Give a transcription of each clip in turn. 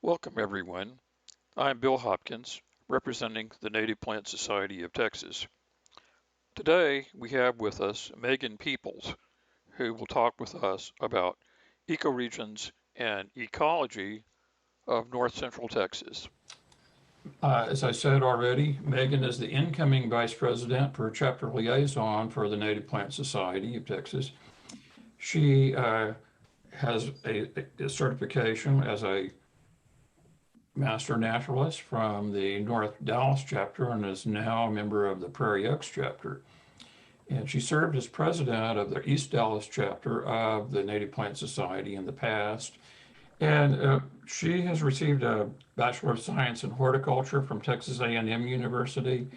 Welcome everyone. I'm Bill Hopkins, representing the Native Plant Society of Texas. Today we have with us Meghan Peoples, who will talk with us about ecoregions and ecology of north central Texas. As I said already, Meghan is the incoming Vice President for Chapter Liaison for the Native Plant Society of Texas. She has a certification as a Master Naturalist from the North Dallas chapter and is now a member of the Prairie Oaks chapter. And she served as president of the East Dallas chapter of the Native Plant Society in the past. And she has received a Bachelor of Science in Horticulture from Texas A&M University,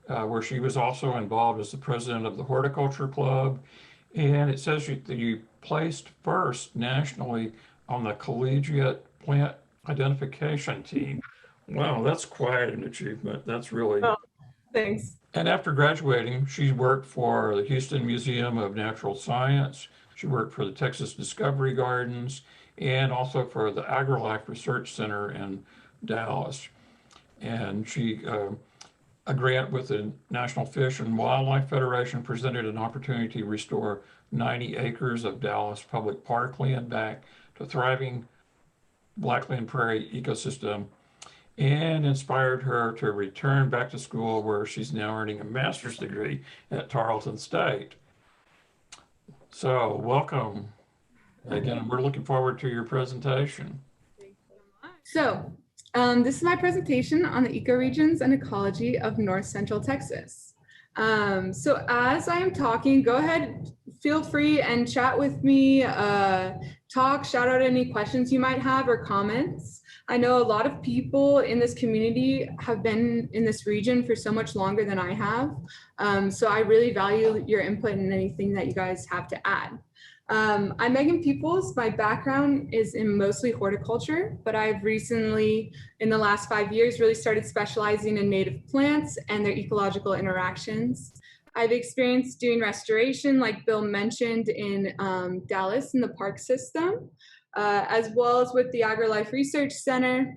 where she was also involved as the president of the Horticulture Club. And it says that you placed first nationally on the Collegiate Plant Identification Team. Wow, that's quite an achievement. That's really... Oh, thanks. And after graduating, she worked for the Houston Museum of Natural Science. She worked for the Texas Discovery Gardens, and also for the AgriLife Research Center in Dallas. And she, a grant with the National Fish and Wildlife Federation presented an opportunity to restore 90 acres of Dallas public parkland back to thriving Blackland Prairie ecosystem, and inspired her to return back to school, where she's now earning a master's degree at Tarleton State. So welcome. Again, we're looking forward to your presentation. So this is my presentation on the ecoregions and ecology of North Central Texas. So as I am talking, go ahead, feel free and chat with me, shout out any questions you might have or comments. I know a lot of people in this community have been in this region for so much longer than I have. So I really value your input and anything that you guys have to add. I'm Meghan Peoples. My background is in mostly horticulture, but I've recently, in the last 5 years, really started specializing in native plants and their ecological interactions. I've experienced doing restoration, like Bill mentioned, in Dallas in the park system, as well as with the AgriLife Research Center.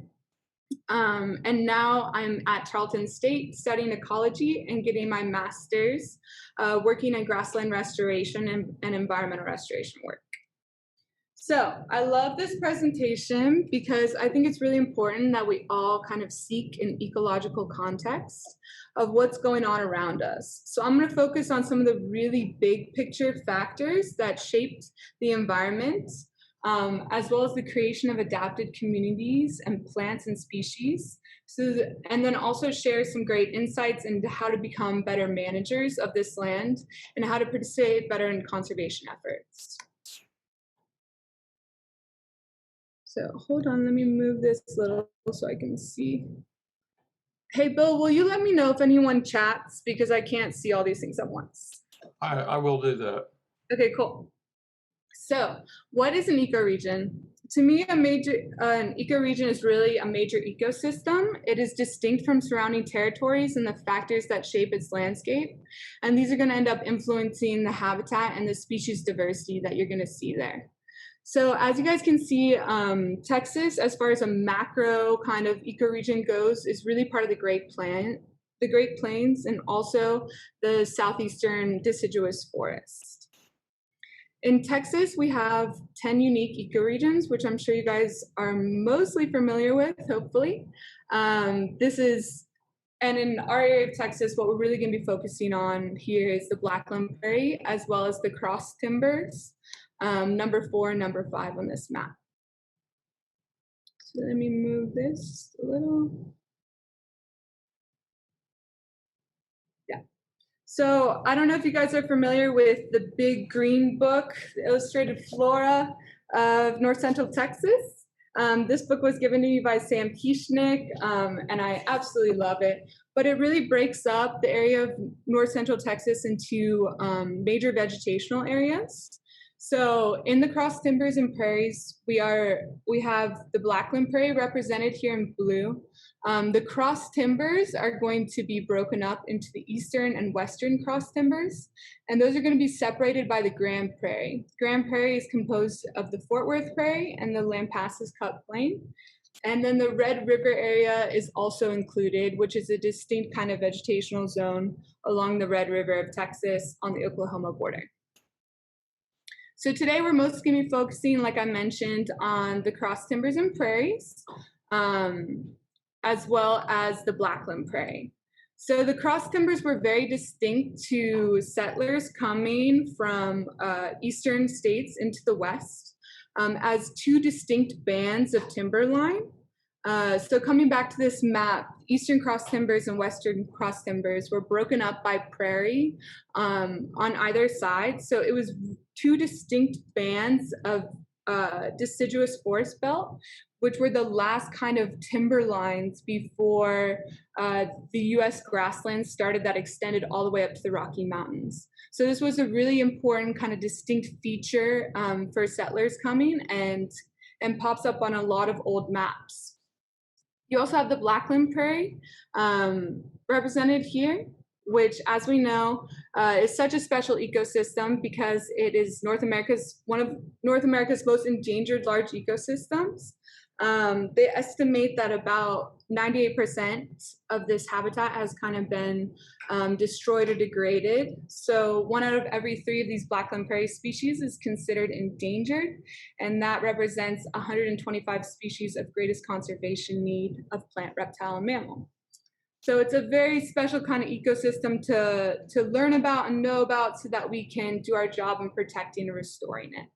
And now I'm at Tarleton State studying ecology and getting my master's, working in grassland restoration and environmental restoration work. So I love this presentation because I think it's really important that we all kind of seek an ecological context of what's going on around us. So I'm going to focus on some of the really big picture factors that shaped the environment, as well as the creation of adapted communities and plants and species. And then also share some great insights into how to become better managers of this land and how to participate better in conservation efforts. So hold on, let me move this a little so I can see. Hey, Bill, will you let me know if anyone chats, because I can't see all these things at once? I will do that. Okay, cool. So what is an ecoregion? To me, an ecoregion is really a major ecosystem. It is distinct from surrounding territories and the factors that shape its landscape. And these are going to end up influencing the habitat and the species diversity that you're going to see there. So as you guys can see, Texas, as far as a macro kind of ecoregion goes, is really part of the Great Plains, and also the southeastern deciduous forest. In Texas, we have 10 unique ecoregions, which I'm sure you guys are mostly familiar with, hopefully. And in our area of Texas, what we're really going to be focusing on here is the Blackland Prairie, as well as the cross timbers, number 4 and number 5 on this map. So let me move this a little. Yeah. So I don't know if you guys are familiar with the big green book, the Illustrated Flora of North Central Texas. This book was given to me by Sam Kieschnick, and I absolutely love it. But it really breaks up the area of North Central Texas into major vegetational areas. So in the cross timbers and prairies, we have the Blackland Prairie represented here in blue. The cross timbers are going to be broken up into the eastern and western cross timbers, and those are going to be separated by the Grand Prairie. Grand Prairie is composed of the Fort Worth Prairie and the Lampasas Cut Plain. And then the Red River area is also included, which is a distinct kind of vegetational zone along the Red River of Texas on the Oklahoma border. So today we're mostly going to be focusing, like I mentioned, on the cross timbers and prairies, as well as the blackland prairie. So the cross timbers were very distinct to settlers coming from eastern states into the west as two distinct bands of timberline. So coming back to this map, eastern cross timbers and western cross timbers were broken up by prairie on either side. So it was two distinct bands of deciduous forest belt, which were the last kind of timber lines before the US grasslands started that extended all the way up to the Rocky Mountains. So this was a really important kind of distinct feature for settlers coming and pops up on a lot of old maps. You also have the blackland prairie represented here, which, as we know, is such a special ecosystem because it is one of North America's most endangered large ecosystems. They estimate that about 98% of this habitat has kind of been destroyed or degraded. So 1 out of every 3 of these blackland prairie species is considered endangered, and that represents 125 species of greatest conservation need of plant, reptile, and mammal. So it's a very special kind of ecosystem to learn about and know about so that we can do our job in protecting and restoring it.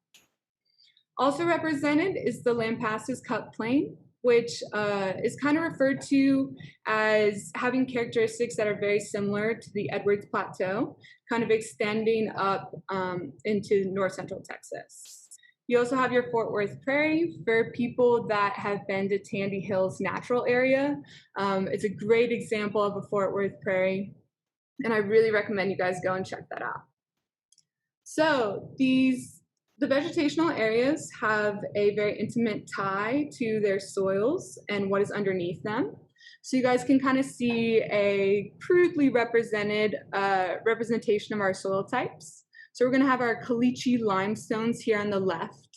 Also represented is the Lampasas Cut Plain, which is kind of referred to as having characteristics that are very similar to the Edwards Plateau, kind of extending up into north central Texas. You also have your Fort Worth Prairie for people that have been to Tandy Hill's natural area. It's a great example of a Fort Worth Prairie, and I really recommend you guys go and check that out. So the vegetational areas have a very intimate tie to their soils and what is underneath them. So you guys can kind of see a crudely represented representation of our soil types. So we're going to have our caliche limestones here on the left,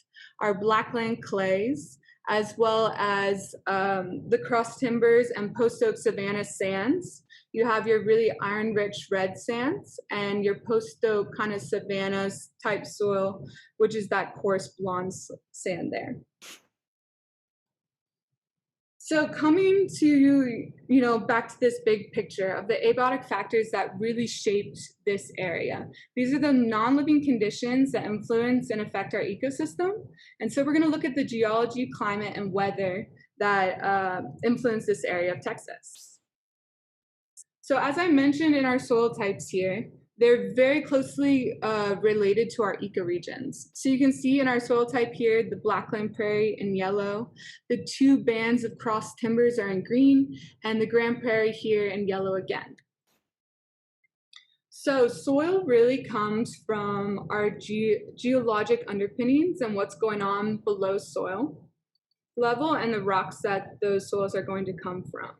our blackland clays, as well as the cross timbers and post oak savanna sands. You have your really iron-rich red sands and your post oak kind of savanna type soil, which is that coarse blonde sand there. So coming to, back to this big picture of the abiotic factors that really shaped this area. These are the non-living conditions that influence and affect our ecosystem. And so we're going to look at the geology, climate, and weather that influence this area of Texas. So as I mentioned in our soil types here, they're very closely related to our ecoregions. So you can see in our soil type here, the blackland prairie in yellow, the 2 bands of cross timbers are in green, and the grand prairie here in yellow again. So soil really comes from our geologic underpinnings and what's going on below soil level and the rocks that those soils are going to come from.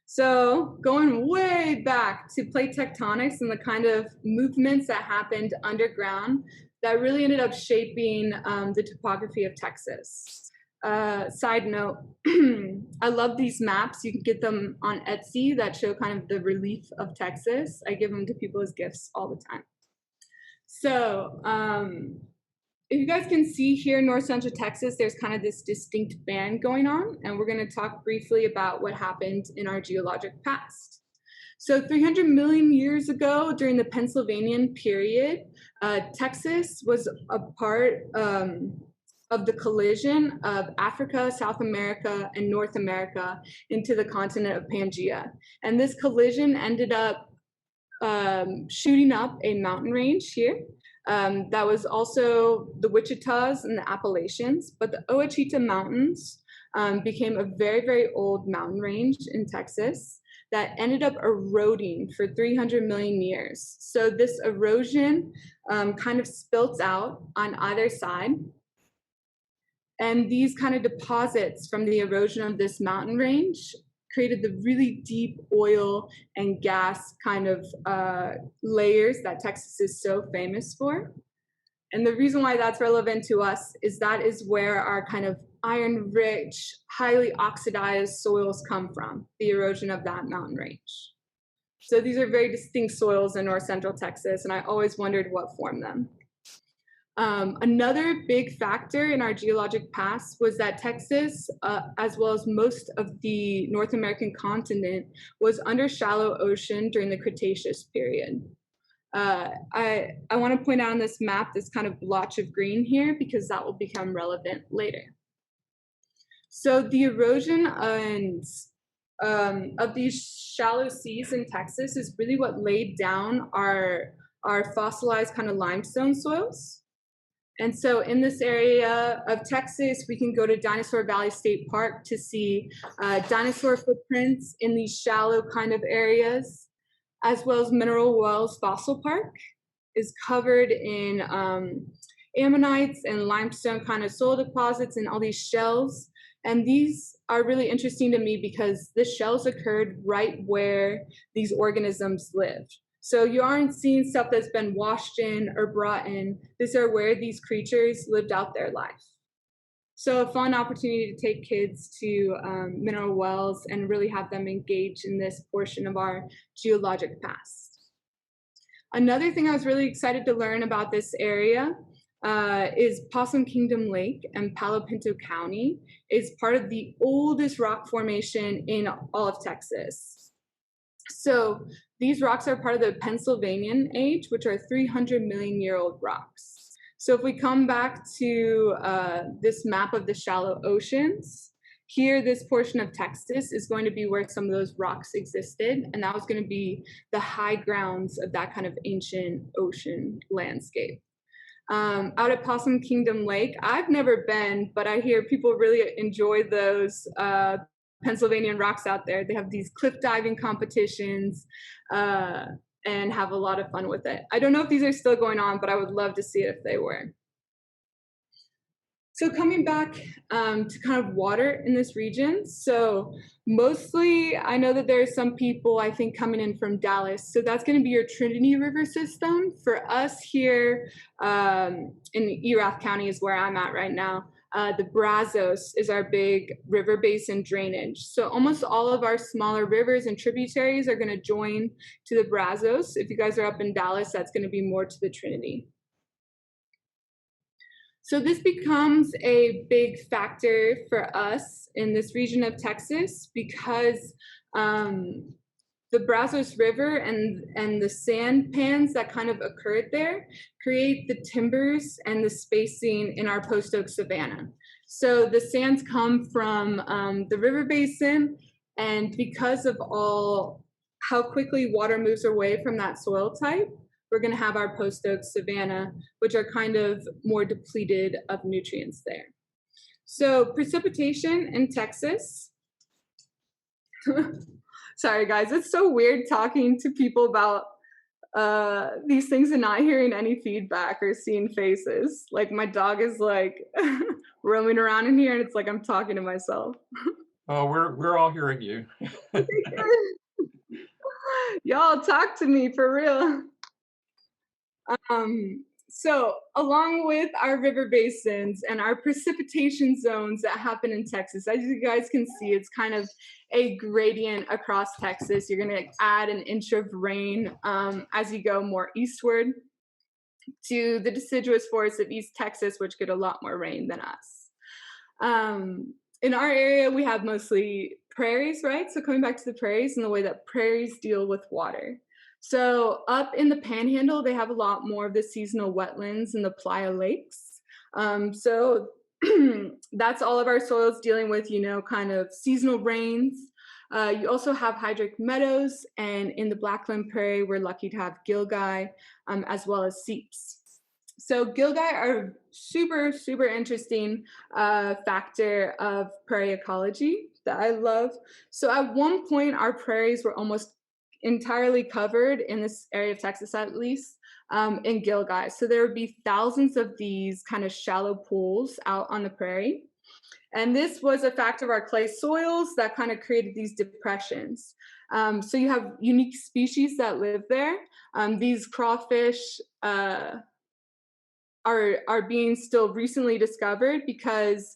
So going way back to plate tectonics and the kind of movements that happened underground that really ended up shaping the topography of Texas. Side note, I love these maps. You can get them on Etsy that show kind of the relief of Texas. I give them to people as gifts all the time. So if you guys can see here in north central Texas, there's kind of this distinct band going on, and we're going to talk briefly about what happened in our geologic past. So 300 million years ago, during the Pennsylvanian period, Texas was a part of the collision of Africa, South America, and North America into the continent of Pangaea. And this collision ended up shooting up a mountain range here. That was also the Wichitas and the Appalachians, but the Ouachita Mountains became a very, very old mountain range in Texas that ended up eroding for 300 million years. So this erosion kind of spilt out on either side. And these kind of deposits from the erosion of this mountain range created the really deep oil and gas kind of layers that Texas is so famous for. And the reason why that's relevant to us is that is where our kind of iron-rich, highly oxidized soils come from, the erosion of that mountain range. So these are very distinct soils in north central Texas, and I always wondered what formed them. Another big factor in our geologic past was that Texas, as well as most of the North American continent, was under shallow ocean during the Cretaceous period. I want to point out on this map this kind of blotch of green here because that will become relevant later. So the erosion of these shallow seas in Texas is really what laid down our fossilized kind of limestone soils. And so in this area of Texas, we can go to Dinosaur Valley State Park to see dinosaur footprints in these shallow kind of areas, as well as Mineral Wells Fossil Park is covered in ammonites and limestone kind of soil deposits and all these shells. And these are really interesting to me because the shells occurred right where these organisms lived. So you aren't seeing stuff that's been washed in or brought in. These are where these creatures lived out their life. So a fun opportunity to take kids to mineral wells and really have them engage in this portion of our geologic past. Another thing I was really excited to learn about this area is Possum Kingdom Lake and Palo Pinto County is part of the oldest rock formation in all of Texas. So these rocks are part of the Pennsylvanian age, which are 300-million-year-old rocks. So if we come back to this map of the shallow oceans, here, this portion of Texas is going to be where some of those rocks existed, and that was going to be the high grounds of that kind of ancient ocean landscape. Out at Possum Kingdom Lake, I've never been, but I hear people really enjoy those Pennsylvanian rocks out there. They have these cliff diving competitions and have a lot of fun with it. I don't know if these are still going on, but I would love to see it if they were. So coming back to kind of water in this region. So mostly, I know that there are some people, I think, coming in from Dallas. So that's going to be your Trinity River system. For us here in Erath County is where I'm at right now. The Brazos is our big river basin drainage. So almost all of our smaller rivers and tributaries are going to join to the Brazos. If you guys are up in Dallas, that's going to be more to the Trinity. So this becomes a big factor for us in this region of Texas because the Brazos River and the sand pans that kind of occurred there create the timbers and the spacing in our post-oak savanna. So the sands come from the river basin, and because of how quickly water moves away from that soil type, we're going to have our post-oak savanna, which are kind of more depleted of nutrients there. So precipitation in Texas. Sorry, guys, it's so weird talking to people about these things and not hearing any feedback or seeing faces. Like my dog is like roaming around in here and it's like I'm talking to myself. Oh, we're all hearing you. Y'all talk to me for real. So along with our river basins and our precipitation zones that happen in Texas, as you guys can see, it's kind of a gradient across Texas. You're going to add an inch of rain as you go more eastward to the deciduous forests of East Texas, which get a lot more rain than us. In our area, we have mostly prairies, right? So coming back to the prairies and the way that prairies deal with water. So up in the Panhandle, they have a lot more of the seasonal wetlands and the playa lakes. So that's all of our soils dealing with, kind of seasonal rains. You also have hydric meadows, and in the Blackland Prairie, we're lucky to have gilgai, as well as seeps. So gilgai are super, super interesting factor of prairie ecology that I love. So at one point, our prairies were almost entirely covered in this area of Texas, at least, in gilgai. So there would be thousands of these kind of shallow pools out on the prairie. And this was a fact of our clay soils that kind of created these depressions. So you have unique species that live there. These crawfish are being still recently discovered because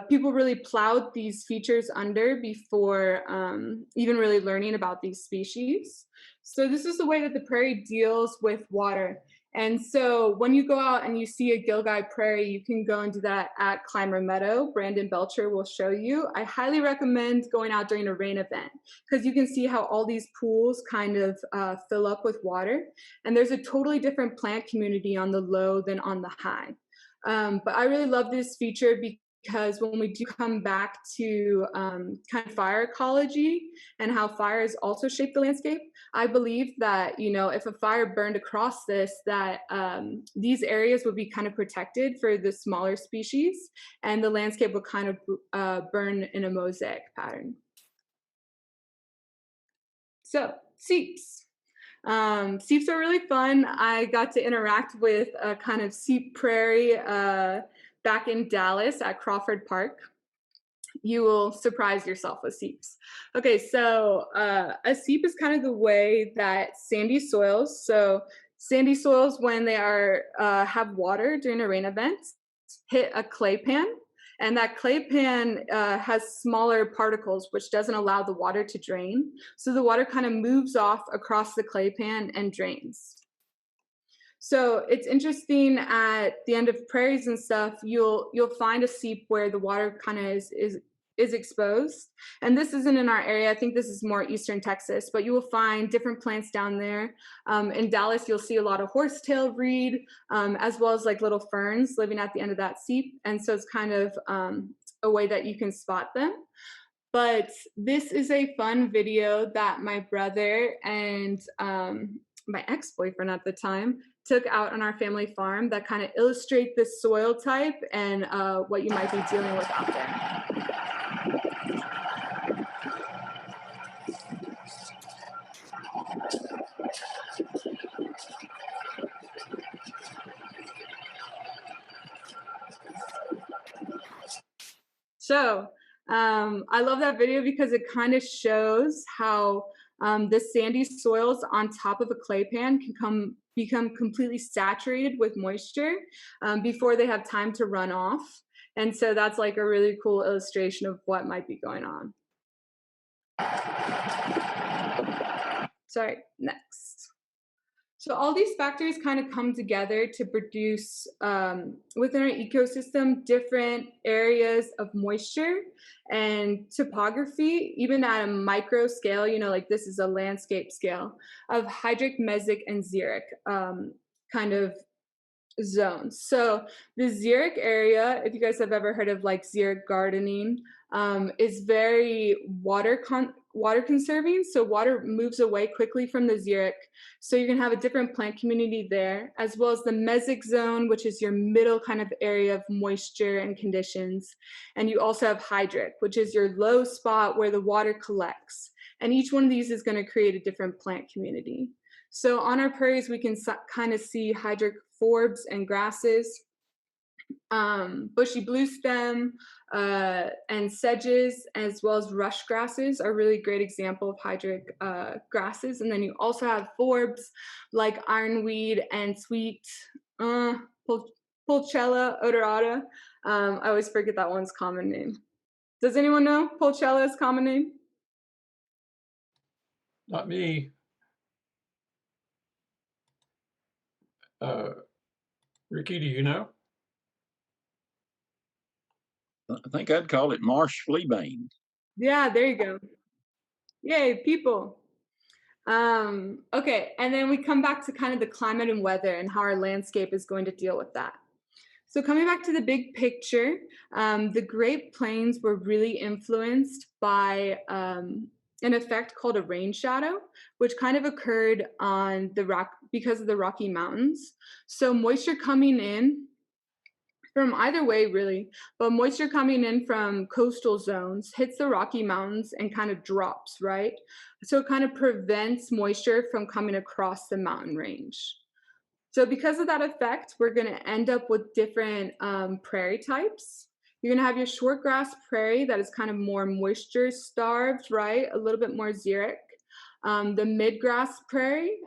people really plowed these features under before even really learning about these species. So this is the way that the prairie deals with water. And so when you go out and you see a Gilgai prairie, you can go and do that at Climber Meadow. Brandon Belcher will show you. I highly recommend going out during a rain event because you can see how all these pools kind of fill up with water. And there's a totally different plant community on the low than on the high. But I really love this feature because when we do come back to kind of fire ecology and how fires also shape the landscape, I believe that, you know, if a fire burned across this, that these areas would be kind of protected for the smaller species, and the landscape would kind of burn in a mosaic pattern. So, Seeps. Seeps are really fun. I got to interact with a kind of seep prairie back in Dallas at Crawford Park. You will surprise yourself with seeps. Okay, so a seep is kind of the way that sandy soils, so sandy soils when they are have water during a rain event, hit a clay pan, and that clay pan has smaller particles, which doesn't allow the water to drain. So the water kind of moves off across the clay pan and drains. So it's interesting at the end of prairies and stuff, you'll find a seep where the water kind of is exposed. And this isn't in our area. I think this is more eastern Texas, but you will find different plants down there. In Dallas, you'll see a lot of horsetail reed, as well as like little ferns living at the end of that seep. And so it's kind of a way that you can spot them. But this is a fun video that my brother and my ex-boyfriend at the time took out on our family farm that kind of illustrate the soil type and what you might be dealing with out there. So I love that video because it kind of shows how the sandy soils on top of a clay pan can become completely saturated with moisture before they have time to run off. And so that's like a really cool illustration of what might be going on. Sorry, next. So all these factors kind of come together to produce within our ecosystem different areas of moisture and topography, even at a micro scale, you know, like this is a landscape scale of hydric, mesic, and xeric kind of zones. So the xeric area, if you guys have ever heard of like xeric gardening, is very water conserving. So water moves away quickly from the xeric. So you can have a different plant community there, as well as the mesic zone, which is your middle kind of area of moisture and conditions. And you also have hydric, which is your low spot where the water collects. And each one of these is going to create a different plant community. So on our prairies, we can kind of see hydric forbs and grasses, bushy bluestem, and sedges, as well as rush grasses are really great example of hydric grasses. And then you also have forbs like ironweed and sweet Pulchella odorata. I always forget that one's common name. Does anyone know Pulchella's common name? Not me. Ricky, do you know? I think I'd call it marsh fleabane. Yeah, there you go. Yay, people. Okay, and then we come back to kind of the climate and weather and how our landscape is going to deal with that. So coming back to the big picture, the Great Plains were really influenced by an effect called a rain shadow, which kind of occurred on the rock because of the Rocky Mountains. So moisture coming in from either way, really, but moisture coming in from coastal zones hits the Rocky Mountains and kind of drops, right? So it kind of prevents moisture from coming across the mountain range. So because of that effect, we're going to end up with different prairie types. You're going to have your short grass prairie that is kind of more moisture starved, right? A little bit more xeric. the midgrass prairie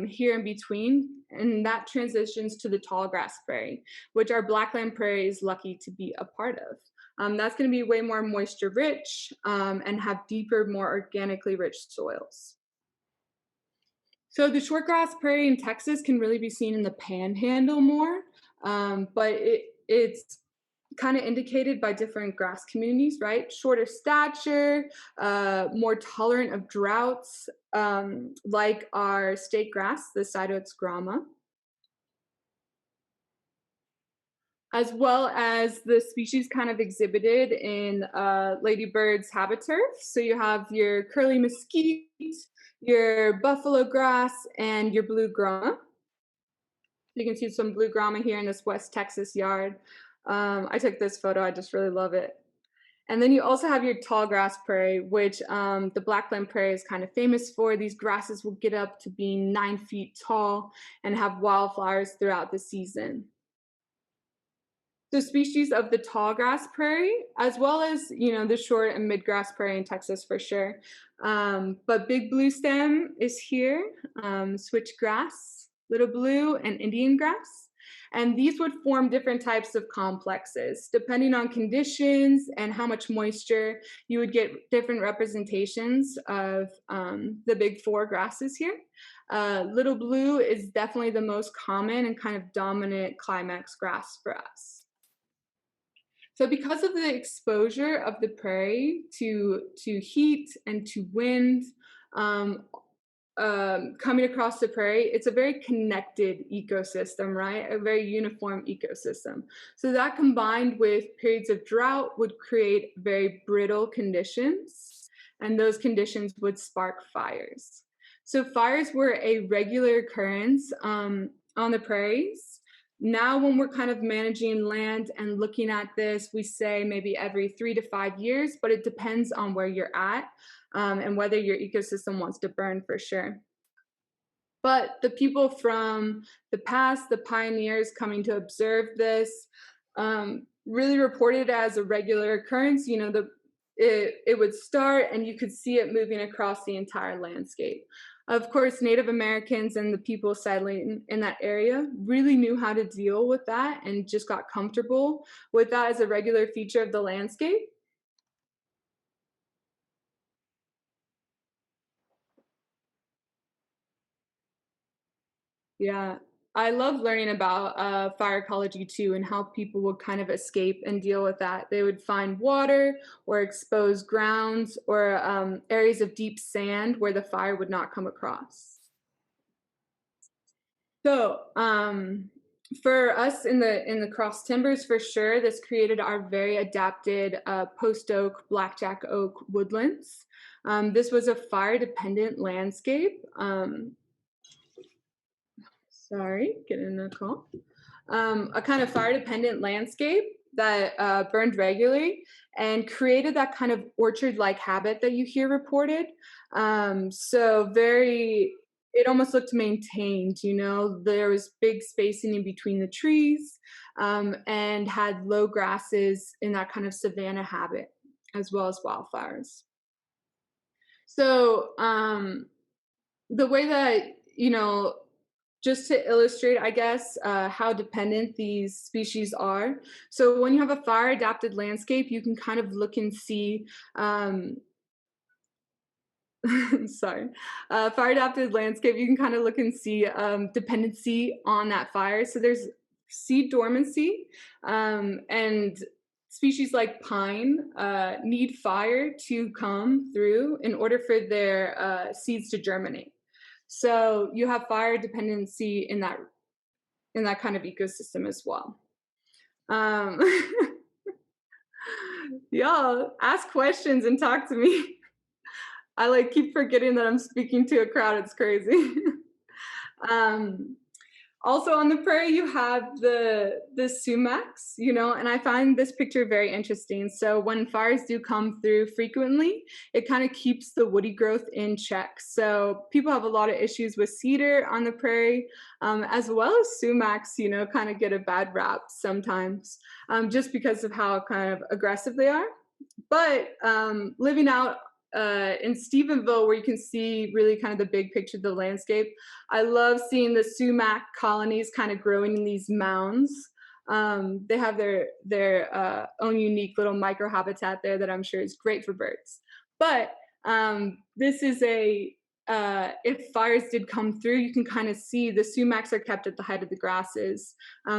here in between, and that transitions to the tall grass prairie, which our blackland prairie is lucky to be a part of. That's going to be way more moisture rich and have deeper, more organically rich soils. So the shortgrass prairie in Texas can really be seen in the panhandle more, but it's kind of indicated by different grass communities, right? Shorter stature, more tolerant of droughts, like our state grass, the Cytox grama, as well as the species kind of exhibited in ladybird's habiturf. So you have your curly mesquite, your buffalo grass, and your blue grama. You can see some blue grama here in this West Texas yard. I took this photo, I just really love it. And then you also have your tall grass prairie, which the blackland prairie is kind of famous for. These grasses will get up to being 9 feet tall and have wildflowers throughout the season. The species of the tall grass prairie, as well as, you know, the short and midgrass prairie in Texas for sure. But big blue stem is here, switchgrass, little blue, and Indian grass. And these would form different types of complexes. Depending on conditions and how much moisture, you would get different representations of the big four grasses here. Little blue is definitely the most common and kind of dominant climax grass for us. So because of the exposure of the prairie to heat and to wind, coming across the prairie, it's a very connected ecosystem, right? A very uniform ecosystem. So that combined with periods of drought would create very brittle conditions, and those conditions would spark fires. So fires were a regular occurrence on the prairies. Now, when we're kind of managing land and looking at this, we say maybe every 3 to 5 years, but it depends on where you're at and whether your ecosystem wants to burn for sure. But the people from the past, the pioneers coming to observe this, really reported it as a regular occurrence. You know, it would start and you could see it moving across the entire landscape. Of course, Native Americans and the people settling in that area really knew how to deal with that and just got comfortable with that as a regular feature of the landscape. Yeah, I love learning about fire ecology too, and how people would kind of escape and deal with that. They would find water or exposed grounds or areas of deep sand where the fire would not come across. So for us in the cross timbers, for sure, this created our very adapted post oak, blackjack oak woodlands. This was a fire dependent landscape. Sorry, getting a call. A kind of fire dependent landscape that burned regularly and created that kind of orchard like habit that you hear reported. So it almost looked maintained, you know, there was big spacing in between the trees and had low grasses in that kind of savanna habit, as well as wildflowers. So the way that, you know, just to illustrate, I guess, how dependent these species are. So when you have a fire adapted landscape, you can kind of look and see sorry, fire adapted landscape, you can kind of look and see dependency on that fire. So there's seed dormancy, and species like pine need fire to come through in order for their seeds to germinate. So you have fire dependency in that kind of ecosystem as well. Y'all ask questions and talk to me. I keep forgetting that I'm speaking to a crowd. It's crazy. Also on the prairie, you have the sumacs, you know, and I find this picture very interesting. So when fires do come through frequently, it kind of keeps the woody growth in check. So people have a lot of issues with cedar on the prairie, as well as sumacs, you know, kind of get a bad rap sometimes, just because of how kind of aggressive they are. But living out in Stephenville, where you can see really kind of the big picture of the landscape. I love seeing the sumac colonies kind of growing in these mounds. They have their own unique little microhabitat there that I'm sure is great for birds. But this is if fires did come through, you can kind of see the sumacs are kept at the height of the grasses.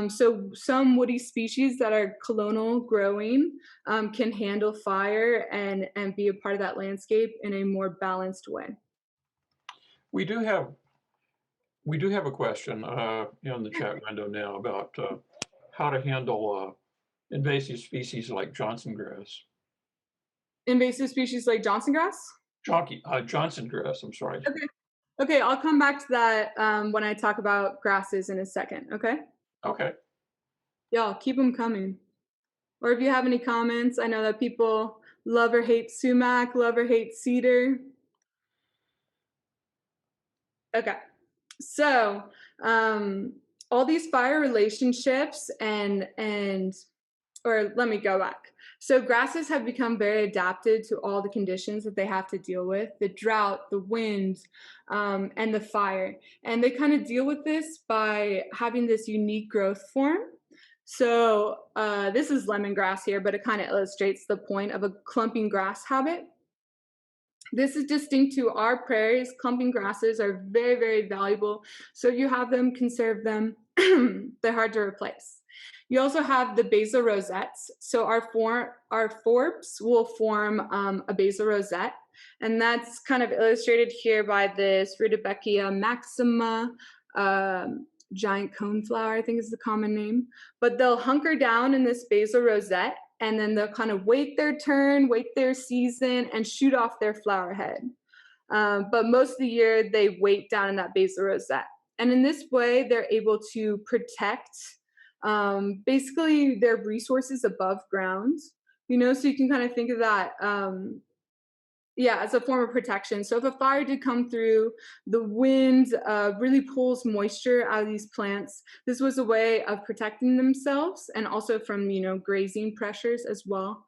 So some woody species that are colonial growing can handle fire and be a part of that landscape in a more balanced way. We do have a question in the chat window now about how to handle invasive species like Johnson grass. Invasive species like Johnson grass? Johnson grass, I'm sorry. Okay, I'll come back to that when I talk about grasses in a second, okay? Okay. Y'all, keep them coming. Or if you have any comments, I know that people love or hate sumac, love or hate cedar. Okay, so all these fire relationships or let me go back. So grasses have become very adapted to all the conditions that they have to deal with, the drought, the wind, and the fire. And they kind of deal with this by having this unique growth form. So this is lemongrass here, but it kind of illustrates the point of a clumping grass habit. This is distinct to our prairies. Clumping grasses are very, very valuable. So you have them, conserve them. They're hard to replace. You also have the basal rosettes. So our forbs will form a basal rosette. And that's kind of illustrated here by this Rudbeckia maxima, giant coneflower, I think is the common name. But they'll hunker down in this basal rosette, and then they'll kind of wait their turn, wait their season, and shoot off their flower head. But most of the year, they wait down in that basal rosette. And in this way, they're able to protect basically their resources above ground, so you can kind of think of that, as a form of protection. So if a fire did come through, the wind really pulls moisture out of these plants. This was a way of protecting themselves and also from, grazing pressures as well.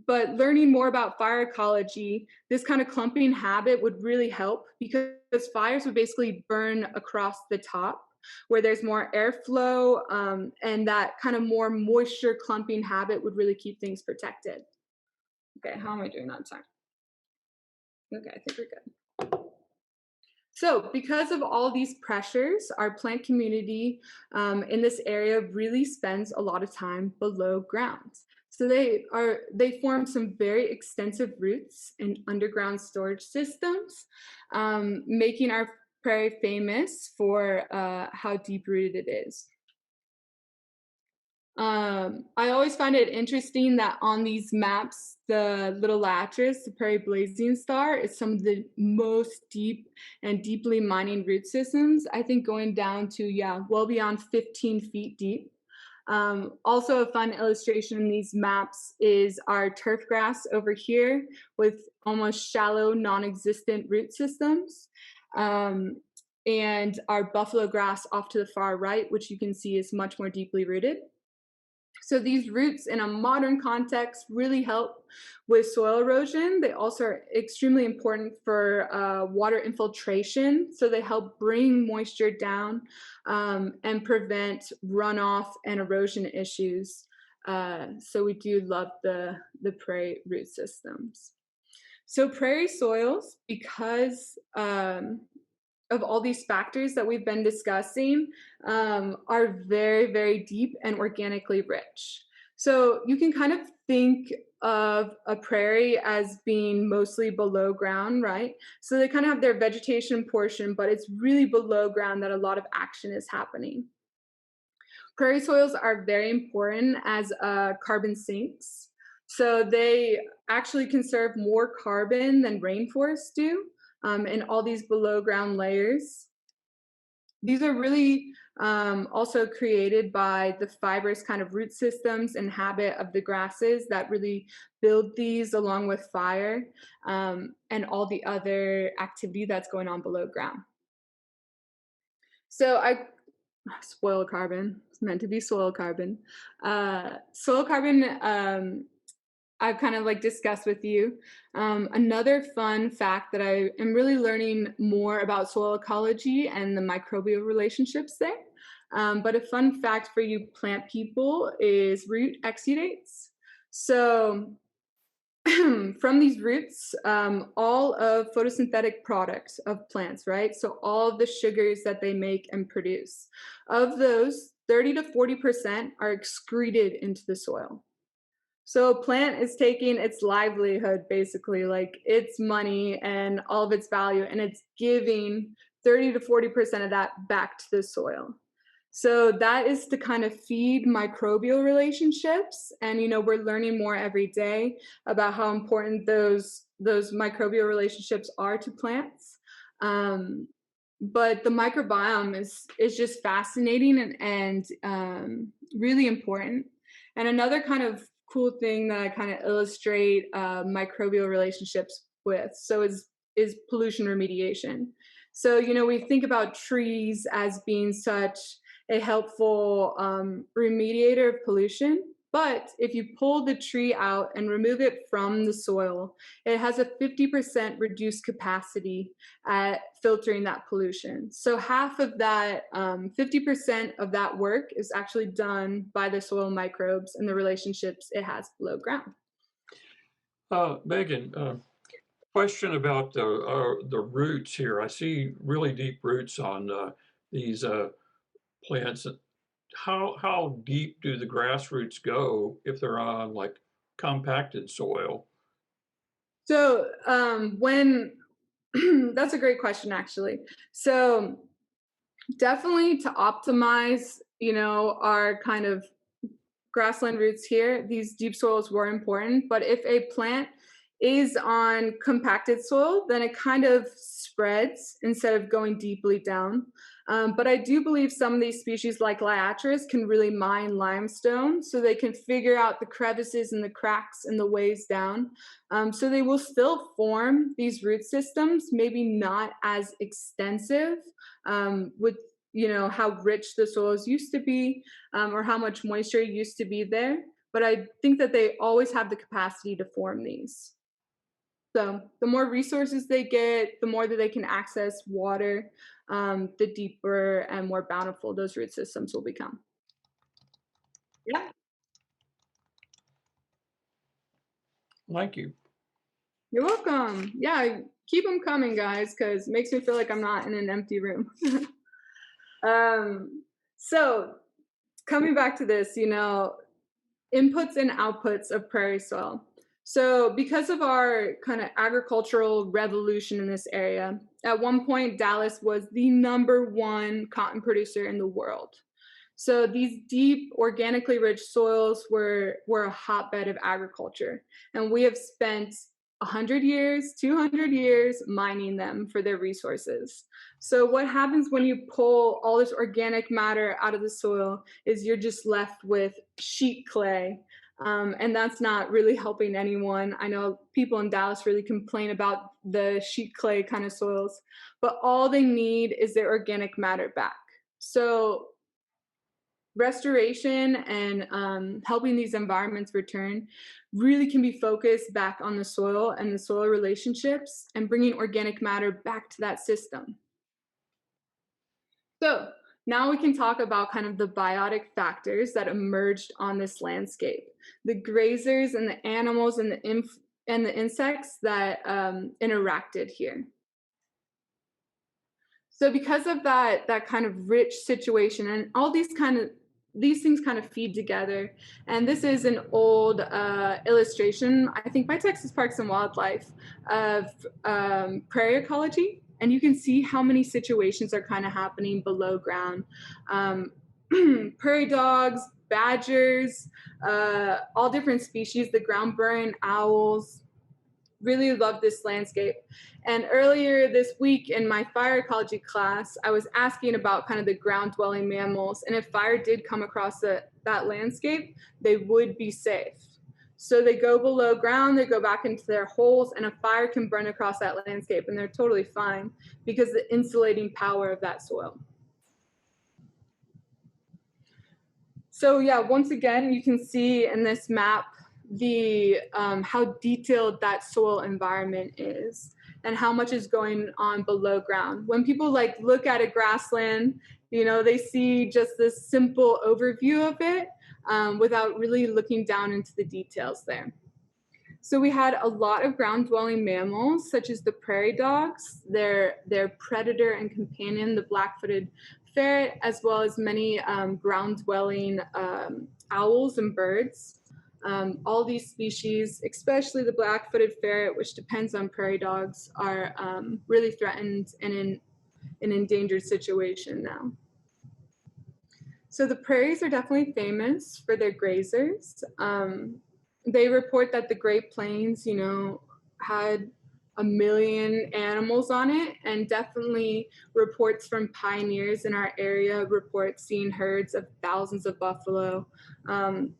But learning more about fire ecology, this kind of clumping habit would really help, because fires would basically burn across the top where there's more airflow, and that kind of more moisture clumping habit would really keep things protected. Okay, how am I doing on time? Okay, I think we're good. So because of all these pressures, our plant community in this area really spends a lot of time below ground. So they form some very extensive roots and underground storage systems, making our prairie famous for how deep rooted it is. I always find it interesting that on these maps, the little lattice, the prairie blazing star, is some of the most deep and deeply mining root systems. I think going down to, well beyond 15 feet deep. Also a fun illustration in these maps is our turf grass over here with almost shallow, non-existent root systems. And our buffalo grass off to the far right, which you can see is much more deeply rooted. So these roots in a modern context really help with soil erosion. They also are extremely important for water infiltration. So they help bring moisture down and prevent runoff and erosion issues. So we do love the prairie root systems. So prairie soils, because of all these factors that we've been discussing, are very, very deep and organically rich. So you can kind of think of a prairie as being mostly below ground, right? So they kind of have their vegetation portion, but it's really below ground that a lot of action is happening. Prairie soils are very important as carbon sinks. So they actually conserve more carbon than rainforests do. In all these below ground layers. These are really also created by the fibrous kind of root systems and habit of the grasses that really build these, along with fire and all the other activity that's going on below ground. So soil carbon, it's meant to be soil carbon. Soil carbon, I've kind of like discussed with you. Another fun fact that I am really learning more about soil ecology and the microbial relationships there. But a fun fact for you plant people is root exudates. So from these roots, all of photosynthetic products of plants, right? So all of the sugars that they make and produce, of those, 30 to 40% are excreted into the soil. So a plant is taking its livelihood, basically, like its money and all of its value, and it's giving 30 to 40% of that back to the soil. So that is to kind of feed microbial relationships. And, you know, we're learning more every day about how important those microbial relationships are to plants. But the microbiome is just fascinating and really important. And another kind of cool thing that I kind of illustrate microbial relationships with, so is pollution remediation. So, you know, we think about trees as being such a helpful remediator of pollution, but if you pull the tree out and remove it from the soil, it has a 50% reduced capacity at filtering that pollution. So half of that, 50% of that work is actually done by the soil microbes and the relationships it has below ground. Megan, question about the roots here. I see really deep roots on these plants. How deep do the grass roots go if they're on like compacted soil? So when that's a great question, actually. So definitely to optimize, you know, our kind of grassland roots here, these deep soils were important. But if a plant is on compacted soil, then it kind of spreads instead of going deeply down. But I do believe some of these species like Liatris can really mine limestone, so they can figure out the crevices and the cracks and the ways down. So they will still form these root systems, maybe not as extensive with, you know, how rich the soils used to be or how much moisture used to be there. But I think that they always have the capacity to form these. So the more resources they get, the more that they can access water, the deeper and more bountiful those root systems will become. Yeah. Thank you. You're welcome. Yeah, keep them coming, guys, because it makes me feel like I'm not in an empty room. So coming back to this, you know, inputs and outputs of prairie soil. So because of our kind of agricultural revolution in this area, at one point Dallas was the #1 cotton producer in the world. So these deep, organically rich soils were a hotbed of agriculture. And we have spent 100 years, 200 years mining them for their resources. So what happens when you pull all this organic matter out of the soil is you're just left with sheet clay. And that's not really helping anyone. I know people in Dallas really complain about the sheet clay kind of soils, but all they need is their organic matter back. So restoration and helping these environments return really can be focused back on the soil and the soil relationships and bringing organic matter back to that system. So now we can talk about kind of the biotic factors that emerged on this landscape, the grazers and the animals and the insects that interacted here. So because of that kind of rich situation and all these things kind of feed together. And this is an old illustration, I think by Texas Parks and Wildlife, of prairie ecology. And you can see how many situations are kind of happening below ground. Prairie dogs, badgers, all different species, the ground burn owls. Really love this landscape. And earlier this week in my fire ecology class, I was asking about kind of the ground dwelling mammals. And if fire did come across that landscape, they would be safe. So they go below ground, they go back into their holes, and a fire can burn across that landscape, and they're totally fine because of the insulating power of that soil. So yeah, once again, you can see in this map how detailed that soil environment is and how much is going on below ground. When people like look at a grassland, you know, they see just this simple overview of it without really looking down into the details there. So we had a lot of ground-dwelling mammals, such as the prairie dogs, their predator and companion, the black-footed ferret, as well as many ground-dwelling owls and birds. All these species, especially the black-footed ferret, which depends on prairie dogs, are really threatened and in an endangered situation now. So the prairies are definitely famous for their grazers. They report that the Great Plains, you know, had 1 million animals on it, and definitely reports from pioneers in our area report seeing herds of thousands of buffalo,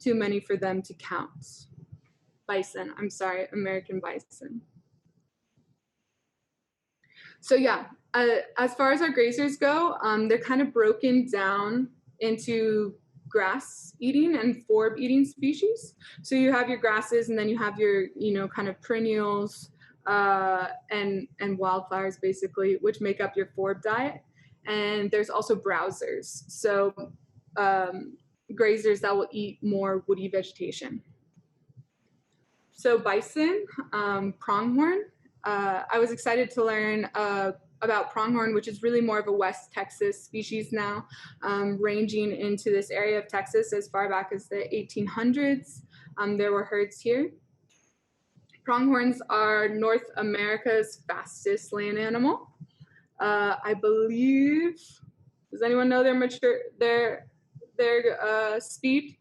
too many for them to count. Bison, I'm sorry, American bison. So yeah, as far as our grazers go, they're kind of broken down into grass eating and forb eating species. So you have your grasses, and then you have your, you know, kind of perennials and wildflowers basically, which make up your forb diet. And there's also browsers, so grazers that will eat more woody vegetation. So bison, pronghorn. I was excited to learn about pronghorn, which is really more of a West Texas species now, ranging into this area of Texas as far back as the 1800s. There were herds here. Pronghorns are North America's fastest land animal. I believe, does anyone know their speed?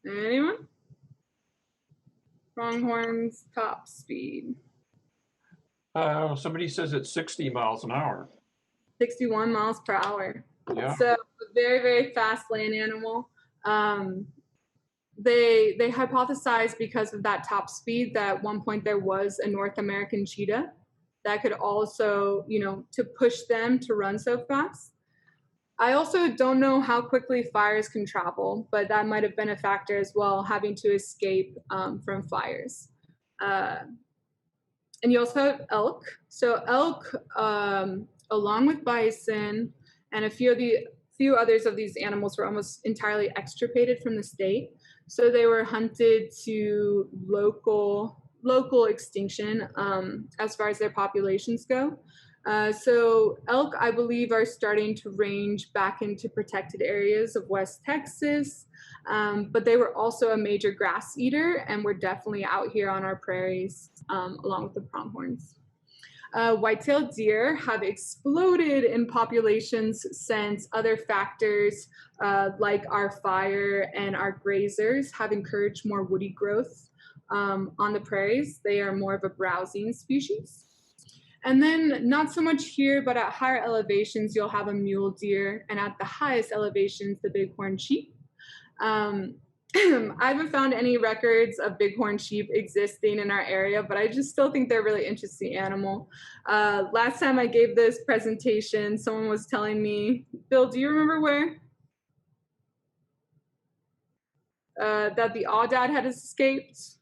Anyone? Pronghorn's top speed. Somebody says it's 60 miles an hour. 61 miles per hour. Yeah. So very, very fast land animal. They hypothesized because of that top speed that at one point there was a North American cheetah that could also, you know, to push them to run so fast. I also don't know how quickly fires can travel, but that might have been a factor as well, having to escape from fires. And you also have elk. So elk, along with bison and a few others of these animals, were almost entirely extirpated from the state. So they were hunted to local extinction as far as their populations go. So elk, I believe, are starting to range back into protected areas of West Texas, but they were also a major grass eater and were definitely out here on our prairies along with the pronghorns. White-tailed deer have exploded in populations since other factors like our fire and our grazers have encouraged more woody growth on the prairies. They are more of a browsing species. And then not so much here, but at higher elevations, you'll have a mule deer, and at the highest elevations, the bighorn sheep. I haven't found any records of bighorn sheep existing in our area, but I just still think they're a really interesting animal. Last time I gave this presentation, someone was telling me, Bill, do you remember where? That the aoudad had escaped?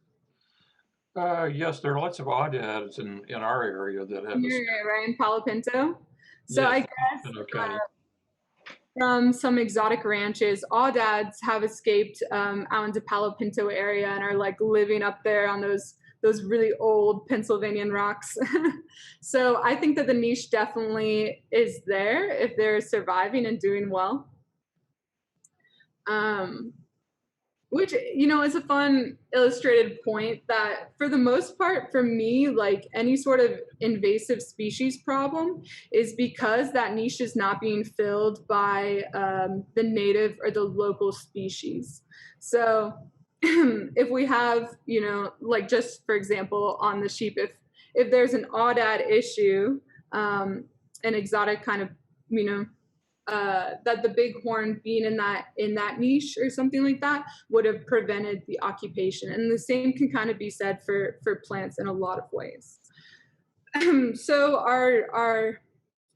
Yes, there are lots of audads in our area that have right, in Palo Pinto. So yes, I guess from some exotic ranches, audads have escaped out into Palo Pinto area and are like living up there on those really old Pennsylvanian rocks. So I think that the niche definitely is there if they're surviving and doing well. Which, you know, is a fun illustrated point that for the most part, for me, like any sort of invasive species problem is because that niche is not being filled by the native or the local species. So if we have, you know, like just for example, on the sheep, if there's an aoudad issue, an exotic kind of, you know, that the bighorn being in that niche or something like that would have prevented the occupation. And the same can kind of be said for plants in a lot of ways. So our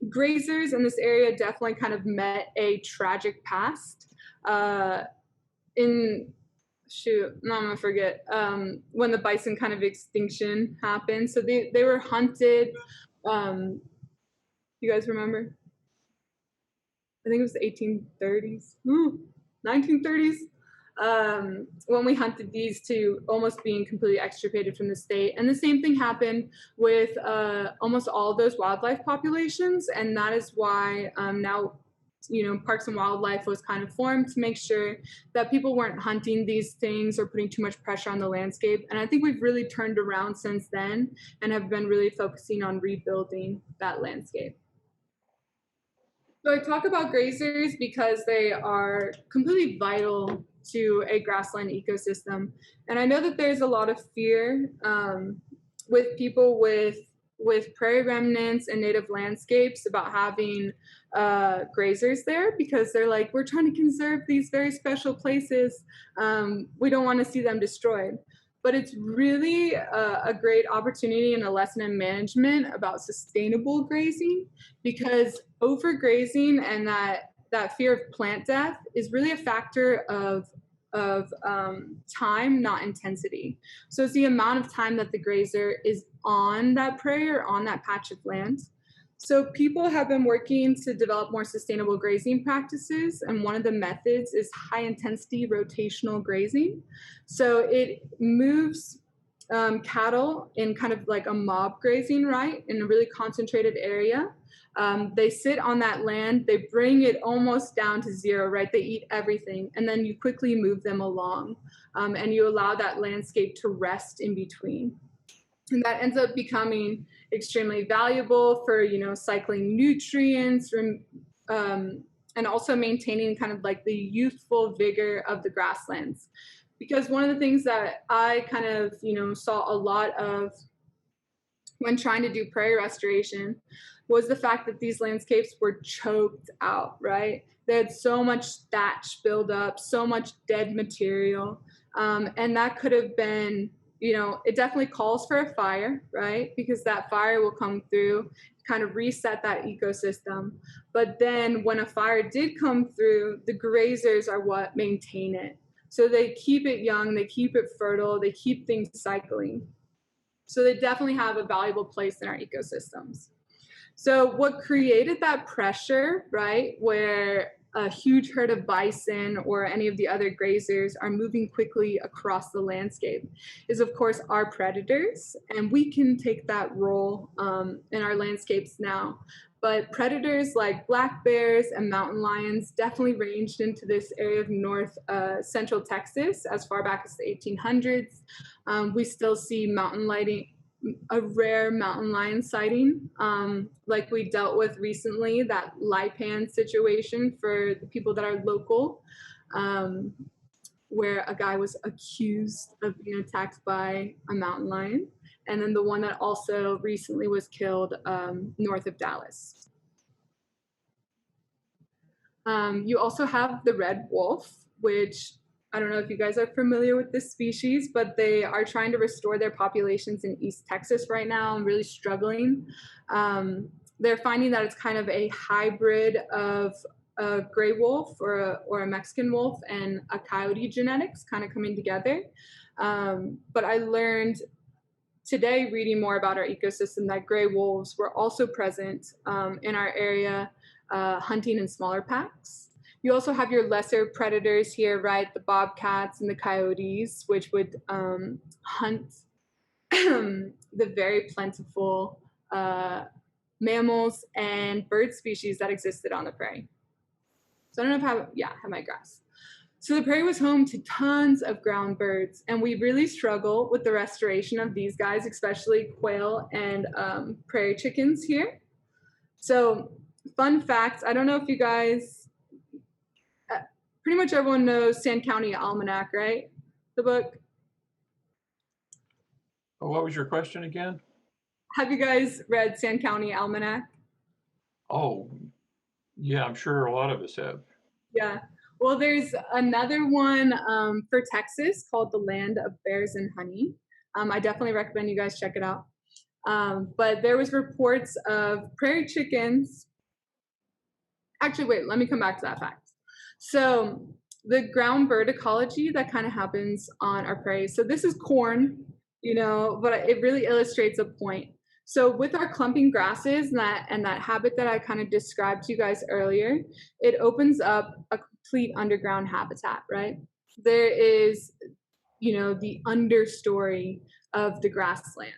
grazers in this area definitely kind of met a tragic past. no, I'm gonna forget, when the bison kind of extinction happened. So they were hunted. You guys remember? I think it was the 1830s, 1930s, when we hunted these to almost being completely extirpated from the state. And the same thing happened with almost all of those wildlife populations. And that is why now, Parks and Wildlife was kind of formed to make sure that people weren't hunting these things or putting too much pressure on the landscape. And I think we've really turned around since then and have been really focusing on rebuilding that landscape. So I talk about grazers because they are completely vital to a grassland ecosystem. And I know that there's a lot of fear with people with prairie remnants and native landscapes about having grazers there, because they're like, we're trying to conserve these very special places. We don't want to see them destroyed. But it's really a great opportunity and a lesson in management about sustainable grazing, because overgrazing and that fear of plant death is really a factor of time, not intensity. So it's the amount of time that the grazer is on that prairie or on that patch of land. So people have been working to develop more sustainable grazing practices, and one of the methods is high intensity rotational grazing. So it moves cattle in kind of like a mob grazing, right, in a really concentrated area. They sit on that land, they bring it almost down to zero, right? They eat everything, and then you quickly move them along, and you allow that landscape to rest in between. And that ends up becoming extremely valuable for, cycling nutrients, and also maintaining kind of like the youthful vigor of the grasslands. Because one of the things that I kind of, saw a lot of when trying to do prairie restoration was the fact that these landscapes were choked out, right? They had so much thatch buildup, so much dead material, and that could have been, it definitely calls for a fire, right? Because that fire will come through, kind of reset that ecosystem. But then when a fire did come through, the grazers are what maintain it. So they keep it young, they keep it fertile, they keep things cycling. So they definitely have a valuable place in our ecosystems. So what created that pressure, right, where a huge herd of bison or any of the other grazers are moving quickly across the landscape is, of course, our predators. And we can take that role in our landscapes now. But predators like black bears and mountain lions definitely ranged into this area of north central Texas as far back as the 1800s. We still see a rare mountain lion sighting, like we dealt with recently, that Lipan situation for the people that are local, where a guy was accused of being attacked by a mountain lion. And then the one that also recently was killed north of Dallas. You also have the red wolf, which I don't know if you guys are familiar with this species, but they are trying to restore their populations in East Texas right now and really struggling. They're finding that it's kind of a hybrid of a gray wolf or a Mexican wolf and a coyote genetics kind of coming together. But I learned today, reading more about our ecosystem, that gray wolves were also present in our area, hunting in smaller packs. You also have your lesser predators here, right? The bobcats and the coyotes, which would hunt the very plentiful mammals and bird species that existed on the prairie. So I don't know if I have my grass. So the prairie was home to tons of ground birds, and we really struggle with the restoration of these guys, especially quail and prairie chickens here. So fun facts, I don't know if you guys, pretty much everyone knows Sand County Almanac, right? The book. What was your question again? Have you guys read Sand County Almanac? Oh, yeah, I'm sure a lot of us have. Yeah. Well, there's another one for Texas called The Land of Bears and Honey. I definitely recommend you guys check it out. But there was reports of prairie chickens. Actually, wait, let me come back to that fact. So the ground bird ecology that kind of happens on our prairies. So this is corn, you know, but it really illustrates a point. So with our clumping grasses and that habit that I kind of described to you guys earlier, it opens up a complete underground habitat, right? There is, you know, the understory of the grassland.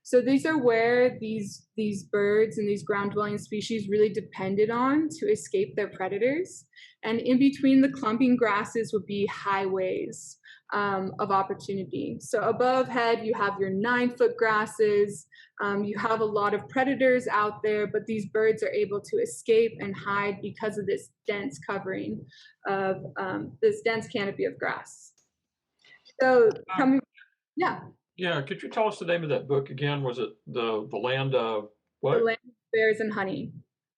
So these are where these birds and these ground dwelling species really depended on to escape their predators. And in between the clumping grasses would be highways of opportunity. So above head, you have your 9-foot grasses. You have a lot of predators out there, but these birds are able to escape and hide because of this dense covering of this dense canopy of grass. So coming, yeah. Yeah, could you tell us the name of that book again? Was it the land of what? The Land of Bears and Honey.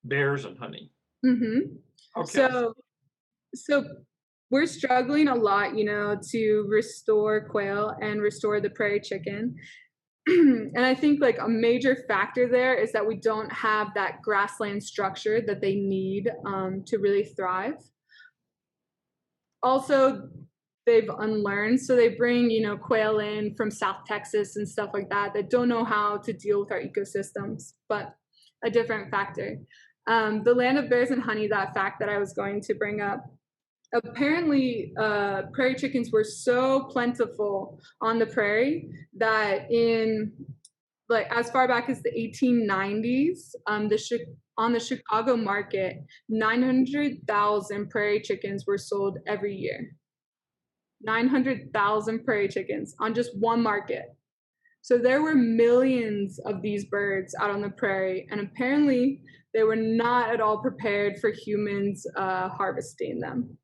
Bears and Honey. Mm-hmm. Okay. So we're struggling a lot, you know, to restore quail and restore the prairie chicken. And I think like a major factor there is that we don't have that grassland structure that they need to really thrive. Also, they've unlearned, so they bring, you know, quail in from South Texas and stuff like that don't know how to deal with our ecosystems, but a different factor. The Land of Bears and Honey, that fact that I was going to bring up, apparently prairie chickens were so plentiful on the prairie that in like as far back as the 1890s, on the Chicago market, 900,000 prairie chickens were sold every year. 900,000 prairie chickens on just one market. So there were millions of these birds out on the prairie, and apparently they were not at all prepared for humans harvesting them.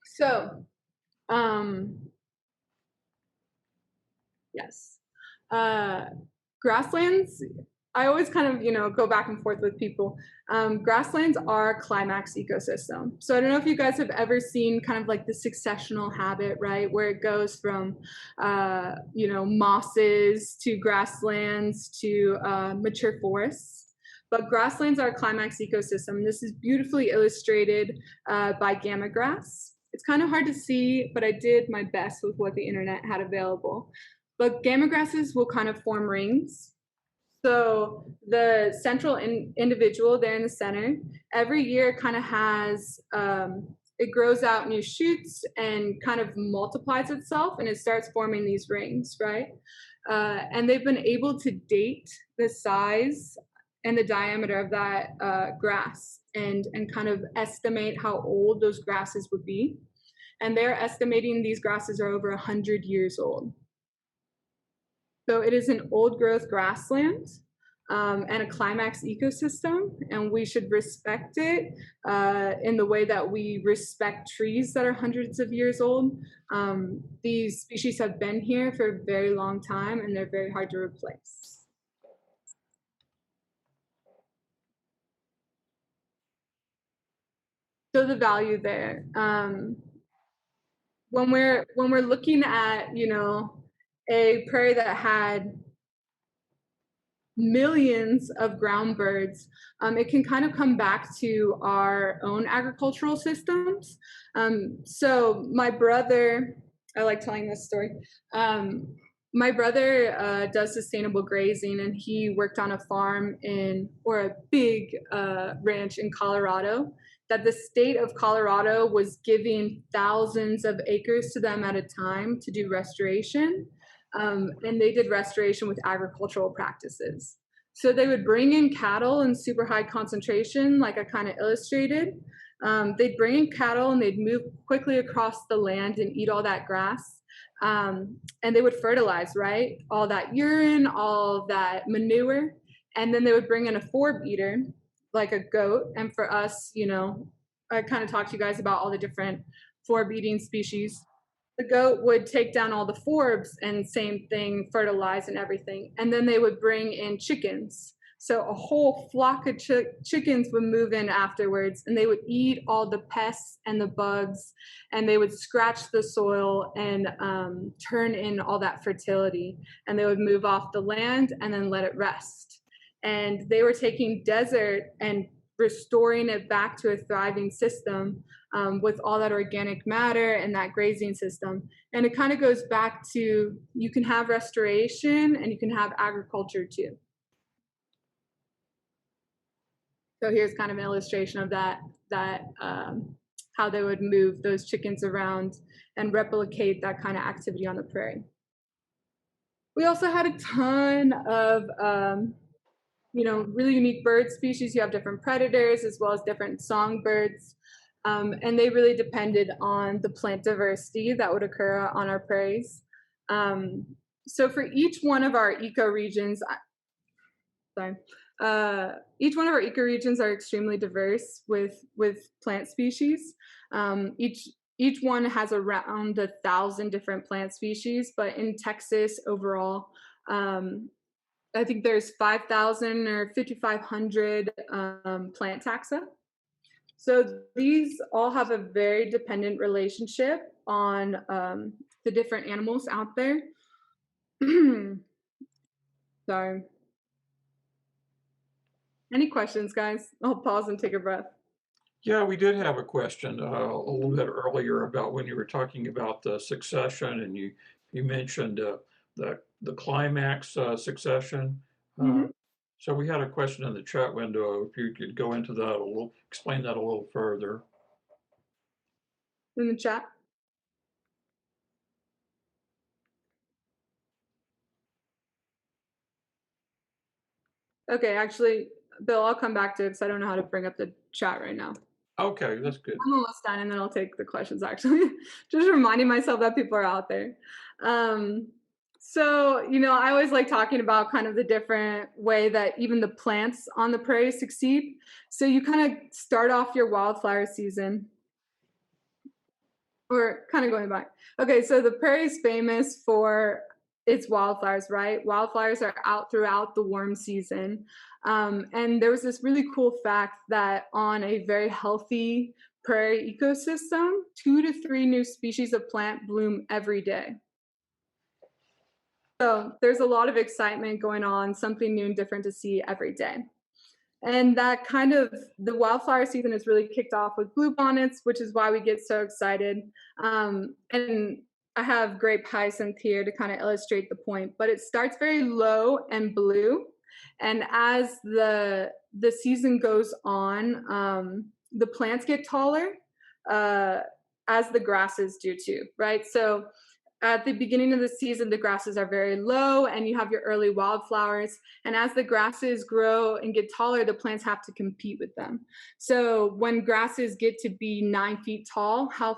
So, yes, grasslands, I always kind of, you know, go back and forth with people. Grasslands are climax ecosystem. So I don't know if you guys have ever seen kind of like the successional habit, right? Where it goes from, you know, mosses to grasslands to mature forests. But grasslands are a climax ecosystem. This is beautifully illustrated by gamma grass. It's kind of hard to see, but I did my best with what the internet had available. But gamma grasses will kind of form rings. So the central individual there in the center, every year kind of has, it grows out new shoots and kind of multiplies itself, and it starts forming these rings, right? And they've been able to date the size and the diameter of that grass and kind of estimate how old those grasses would be. And they're estimating these grasses are over 100 years old. So it is an old growth grassland and a climax ecosystem, and we should respect it in the way that we respect trees that are hundreds of years old. These species have been here for a very long time, and they're very hard to replace. So the value there, when we're looking at, you know, a prairie that had millions of ground birds, it can kind of come back to our own agricultural systems. So my brother, I like telling this story. My brother does sustainable grazing, and he worked on a farm or a big ranch in Colorado that the state of Colorado was giving thousands of acres to them at a time to do restoration. And they did restoration with agricultural practices. So they would bring in cattle in super high concentration, like I kind of illustrated. They'd bring in cattle and they'd move quickly across the land and eat all that grass. And they would fertilize, right? All that urine, all that manure. And then they would bring in a forb eater, like a goat. And for us, you know, I kind of talked to you guys about all the different forb eating species. The goat would take down all the forbs and same thing, fertilize and everything. And then they would bring in chickens. So a whole flock of chickens would move in afterwards, and they would eat all the pests and the bugs, and they would scratch the soil and turn in all that fertility. And they would move off the land and then let it rest. And they were taking desert and restoring it back to a thriving system with all that organic matter and that grazing system. And it kind of goes back to, you can have restoration and you can have agriculture too. So here's kind of an illustration of that how they would move those chickens around and replicate that kind of activity on the prairie. We also had a ton of really unique bird species. You have different predators as well as different songbirds. And they really depended on the plant diversity that would occur on our prairies. So for each one of our ecoregions, each one of our ecoregions are extremely diverse with plant species. Each one has around 1,000 different plant species, but in Texas overall, I think there's 5,000 or 5,500 plant taxa. So these all have a very dependent relationship on the different animals out there. Sorry. Any questions, guys? I'll pause and take a breath. Yeah, we did have a question a little bit earlier about when you were talking about the succession, and you mentioned the climax succession. So we had a question in the chat window. If you could go into that a little, explain that a little further. In the chat. Okay, actually, Bill, I'll come back to it because I don't know how to bring up the chat right now. Okay, that's good. I'm almost done, and then I'll take the questions, actually. Just reminding myself that people are out there. So, I always like talking about kind of the different way that even the plants on the prairie succeed. So you kind of start off your wildflower season. Or kind of going back. Okay, so the prairie is famous for its wildflowers, right? Wildflowers are out throughout the warm season. And there was this really cool fact that on a very healthy prairie ecosystem, 2 to 3 new species of plant bloom every day. So there's a lot of excitement going on, something new and different to see every day. And that kind of, the wildflower season is really kicked off with bluebonnets, which is why we get so excited. And I have Grape Hyacinth here to kind of illustrate the point, but it starts very low and blue. And as the season goes on, the plants get taller as the grasses do too, right? So at the beginning of the season, the grasses are very low and you have your early wildflowers. And as the grasses grow and get taller, the plants have to compete with them. So when grasses get to be 9 feet tall, how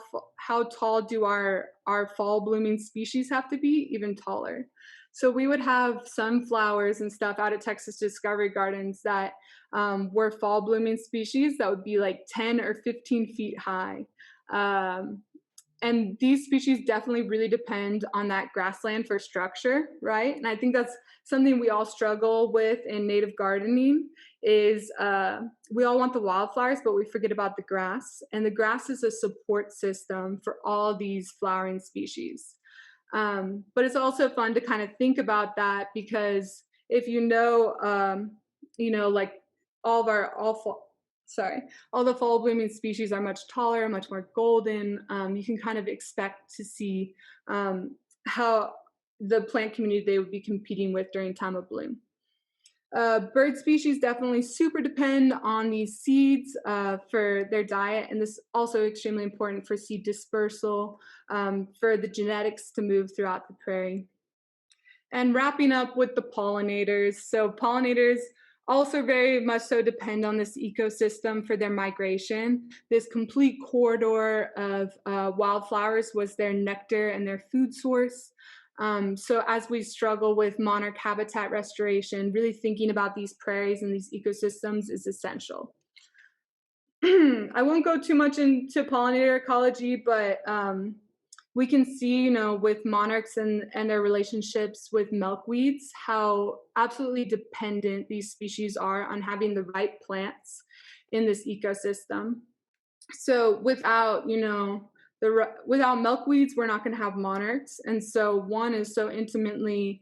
tall do our fall blooming species have to be? Even taller. So we would have sunflowers and stuff out at Texas Discovery Gardens that were fall blooming species that would be like 10 or 15 feet high. And these species definitely really depend on that grassland for structure, right? And I think that's something we all struggle with in native gardening is we all want the wildflowers, but we forget about the grass. And the grass is a support system for all these flowering species. But it's also fun to kind of think about that because if like all the fall blooming species are much taller, much more golden. You can kind of expect to see how the plant community they would be competing with during time of bloom. Bird species definitely super depend on these seeds for their diet, and this is also extremely important for seed dispersal, for the genetics to move throughout the prairie. And wrapping up with the pollinators. So pollinators also very much so depend on this ecosystem for their migration. This complete corridor of wildflowers was their nectar and their food source. So as we struggle with monarch habitat restoration, really thinking about these prairies and these ecosystems is essential. I won't go too much into pollinator ecology, but we can see, with monarchs and their relationships with milkweeds, how absolutely dependent these species are on having the right plants in this ecosystem. So without, without milkweeds, we're not going to have monarchs. And so one is so intimately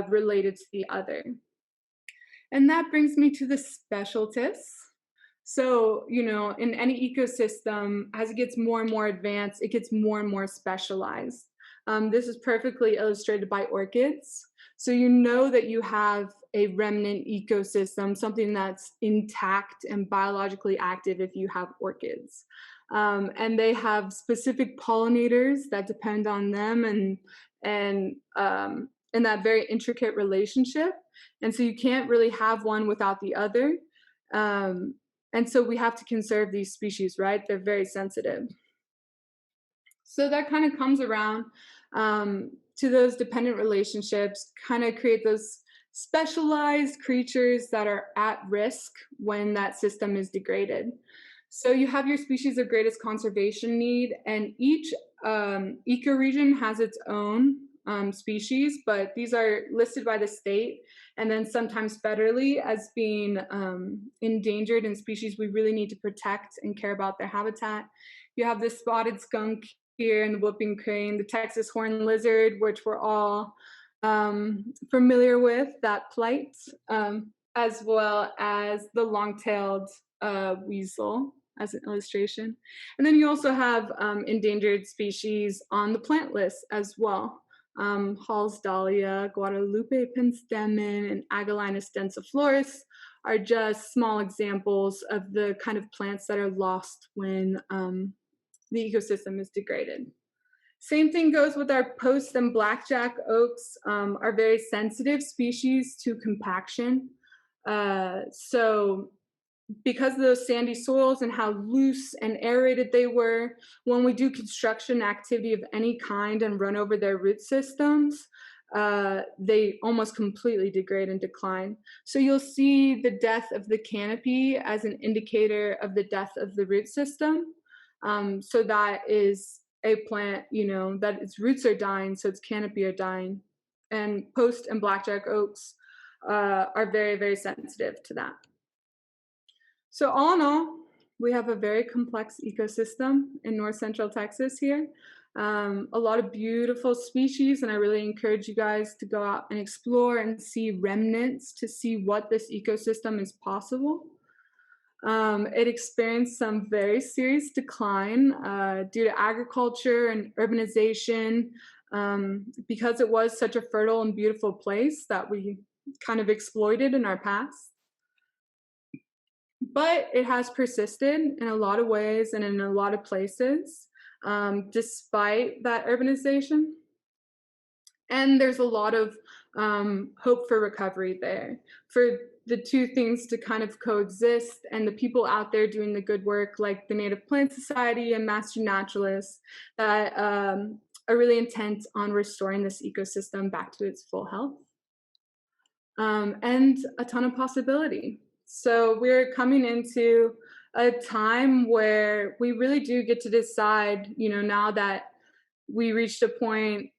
related to the other. And that brings me to the specialtists. So, you know, in any ecosystem, as it gets more and more advanced, it gets more and more specialized. This is perfectly illustrated by orchids. So you know that you have a remnant ecosystem, something that's intact and biologically active if you have orchids. And they have specific pollinators that depend on them and in that very intricate relationship. And so you can't really have one without the other. And so we have to conserve these species, right? They're very sensitive. So that kind of comes around to those dependent relationships, kind of create those specialized creatures that are at risk when that system is degraded. So you have your species of greatest conservation need, and each ecoregion has its own species, but these are listed by the state and then sometimes federally as being endangered and species we really need to protect and care about their habitat. You have the spotted skunk here and the whooping crane, the Texas horned lizard, which we're all familiar with, that plight, as well as the long-tailed weasel as an illustration. And then you also have endangered species on the plant list as well. Hall's dahlia, Guadalupe penstemon, and Agellinus densiflorus are just small examples of the kind of plants that are lost when the ecosystem is degraded. Same thing goes with our post and blackjack oaks, are very sensitive species to compaction. So because of those sandy soils and how loose and aerated they were, when we do construction activity of any kind and run over their root systems, they almost completely degrade and decline. So you'll see the death of the canopy as an indicator of the death of the root system. So that is a plant, you know, that its roots are dying, so its canopy are dying. And post and blackjack oaks are very, very sensitive to that. So all in all, we have a very complex ecosystem in north central Texas here. A lot of beautiful species, and I really encourage you guys to go out and explore and see remnants to see what this ecosystem is possible. It experienced some very serious decline due to agriculture and urbanization, because it was such a fertile and beautiful place that we kind of exploited in our past. But it has persisted in a lot of ways and in a lot of places, despite that urbanization. And there's a lot of hope for recovery there, for the two things to kind of coexist, and the people out there doing the good work, like the Native Plant Society and Master Naturalists, that are really intent on restoring this ecosystem back to its full health. And a ton of possibility. So we're coming into a time where we really do get to decide, you know, now that we reached a point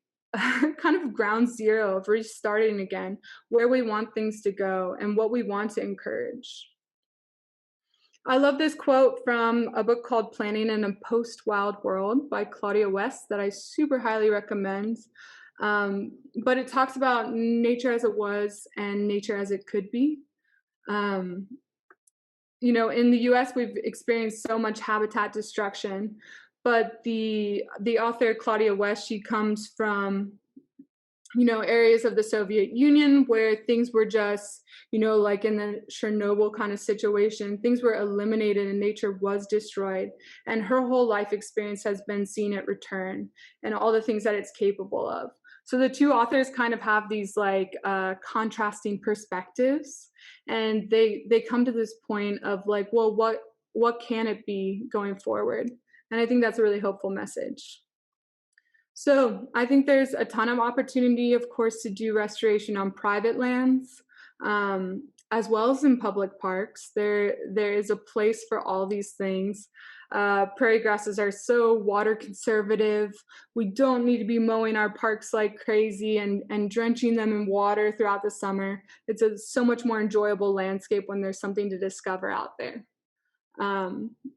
kind of ground zero of restarting again, where we want things to go and what we want to encourage. I love this quote from a book called Planning in a Post-Wild World by Claudia West that I super highly recommend. But it talks about nature as it was and nature as it could be. You know, in the US, we've experienced so much habitat destruction, but the author Claudia West, she comes from, you know, areas of the Soviet Union where things were just, you know, like in the Chernobyl kind of situation, things were eliminated and nature was destroyed. And her whole life experience has been seeing it return and all the things that it's capable of. So the two authors kind of have these like contrasting perspectives, and they come to this point of like, well, what can it be going forward? And I think that's a really hopeful message. So I think there's a ton of opportunity, of course, to do restoration on private lands, as well as in public parks. There is a place for all these things. Prairie grasses are so water conservative. We don't need to be mowing our parks like crazy and drenching them in water throughout the summer. It's a so much more enjoyable landscape when there's something to discover out there.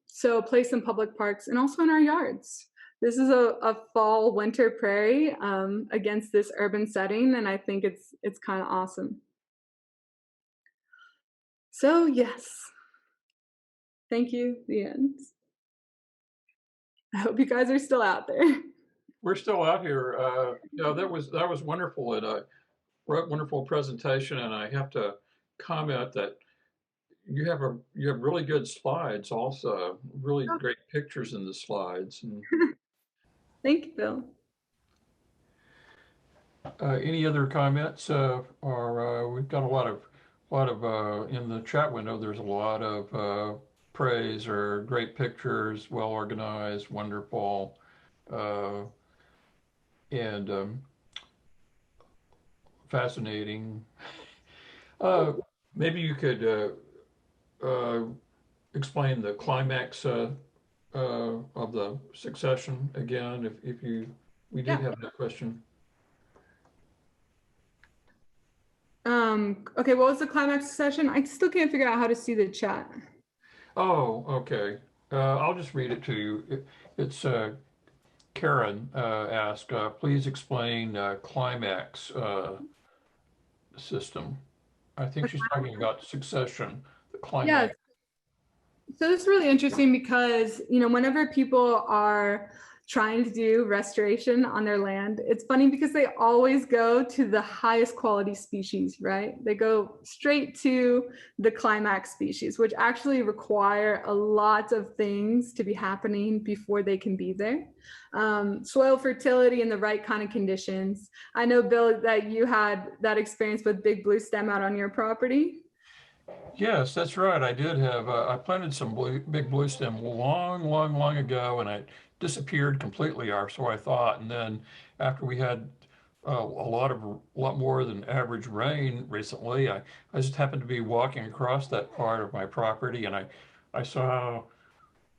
So a place in public parks and also in our yards. This is a fall winter prairie against this urban setting, and I think it's kind of awesome. So yes, Thank you, the end. I hope you guys are still out there. We're still out here. Yeah, that was wonderful, and a wonderful presentation. And I have to comment that you have really good slides, also really great pictures in the slides. And, Thank you, Bill. any other comments? Or we've got a lot of in the chat window. There's a lot of praise or great pictures, well organized, wonderful, and fascinating. Maybe you could explain the climax of the succession again, if we did have that question. Okay, what was the climax session? I still can't figure out how to see the chat. Oh, okay. I'll just read it to you. It's Karen asked, please explain climax system. I think she's talking about succession, the climax. Yeah. So this is really interesting because, you know, whenever people are trying to do restoration on their land, it's funny because they always go to the highest quality species, right? They go straight to the climax species, which actually require a lot of things to be happening before they can be there. Soil fertility and the right kind of conditions. I know, Bill, that you had that experience with big blue stem out on your property. Yes, that's right. I did have, I planted some big blue stem long ago, and it disappeared completely, or so I thought. And then after we had a lot more than average rain recently, I just happened to be walking across that part of my property, and I saw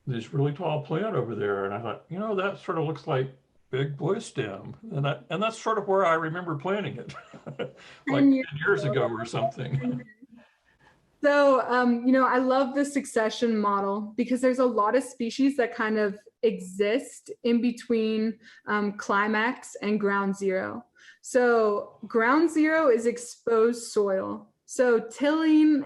this really tall plant over there, and I thought, you know, that sort of looks like big blue stem, and that's sort of where I remember planting it, like 10 years ago or something. So, you know, I love the succession model because there's a lot of species that kind of exist in between climax and ground zero. So ground zero is exposed soil. So tilling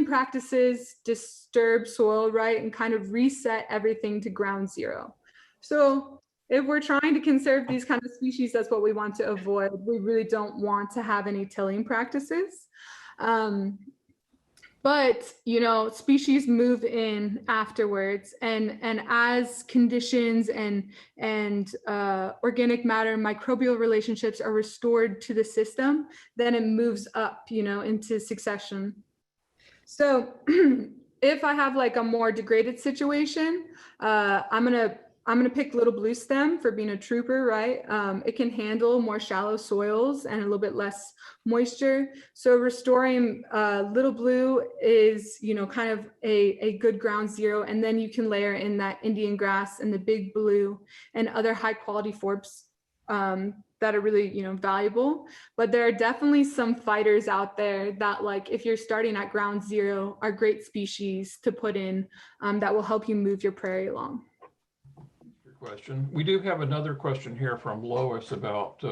practices disturb soil, right? And kind of reset everything to ground zero. So if we're trying to conserve these kind of species, that's what we want to avoid. We really don't want to have any tilling practices. But, you know, species move in afterwards, and as conditions and organic matter, microbial relationships are restored to the system, then it moves up, you know, into succession. So if I have like a more degraded situation, I'm gonna pick little blue stem for being a trooper, right? It can handle more shallow soils and a little bit less moisture. So restoring little blue is, you know, kind of a good ground zero. And then you can layer in that Indian grass and the big blue and other high quality forbs that are really, you know, valuable. But there are definitely some fighters out there that, like, if you're starting at ground zero, are great species to put in that will help you move your prairie along. Question. We do have another question here from Lois about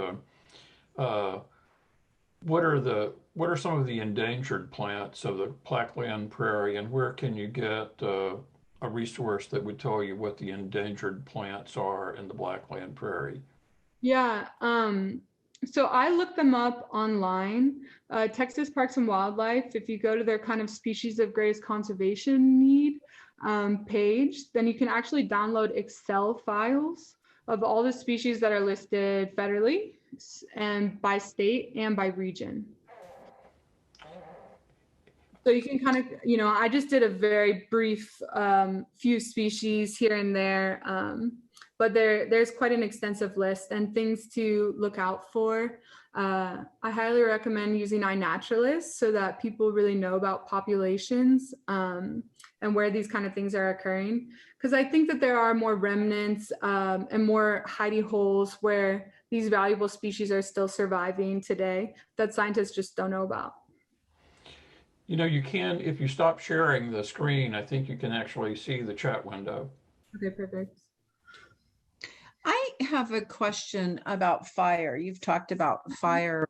what are some of the endangered plants of the Blackland Prairie, and where can you get a resource that would tell you what the endangered plants are in the Blackland Prairie? Yeah, so I looked them up online. Texas Parks and Wildlife, if you go to their kind of species of greatest conservation need page, then you can actually download Excel files of all the species that are listed federally and by state and by region. So you can kind of, you know, I just did a very brief few species here and there, but there's quite an extensive list and things to look out for. I highly recommend using iNaturalist so that people really know about populations and where these kind of things are occurring. Because I think that there are more remnants and more hidey holes where these valuable species are still surviving today that scientists just don't know about. You know, you can, if you stop sharing the screen, I think you can actually see the chat window. Okay, perfect. I have a question about fire. You've talked about fire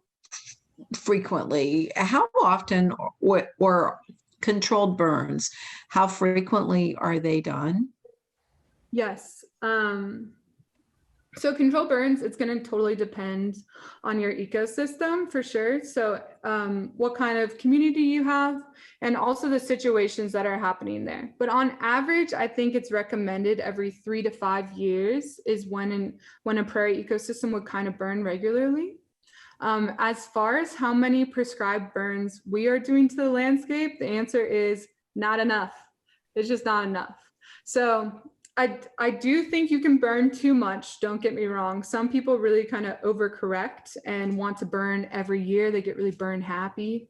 frequently. How often or controlled burns, how frequently are they done? Yes. So control burns, it's going to totally depend on your ecosystem for sure. So what kind of community you have and also the situations that are happening there. But on average, I think it's recommended every 3 to 5 years is when a prairie ecosystem would kind of burn regularly. As far as how many prescribed burns we are doing to the landscape, the answer is not enough. It's just not enough. So I do think you can burn too much. Don't get me wrong. Some people really kind of overcorrect and want to burn every year. They get really burn happy.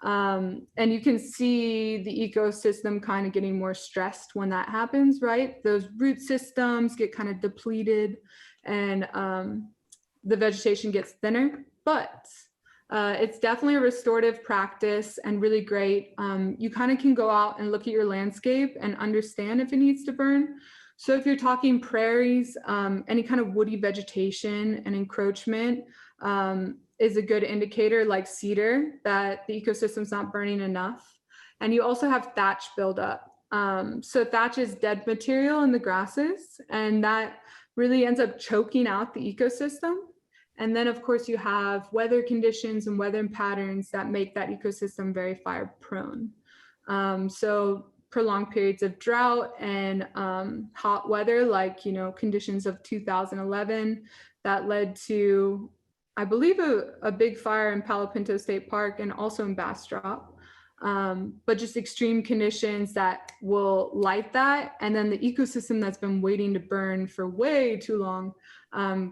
And you can see the ecosystem kind of getting more stressed when that happens, right? Those root systems get kind of depleted and the vegetation gets thinner, but it's definitely a restorative practice and really great. You kind of can go out and look at your landscape and understand if it needs to burn. So if you're talking prairies, any kind of woody vegetation and encroachment is a good indicator, like cedar, that the ecosystem's not burning enough. And you also have thatch buildup. So thatch is dead material in the grasses, and that really ends up choking out the ecosystem. And then of course you have weather conditions and weather patterns that make that ecosystem very fire prone. So prolonged periods of drought and hot weather, like, conditions of 2011 that led to, I believe, a big fire in Palo Pinto State Park and also in Bastrop. But just extreme conditions that will light that. And then the ecosystem that's been waiting to burn for way too long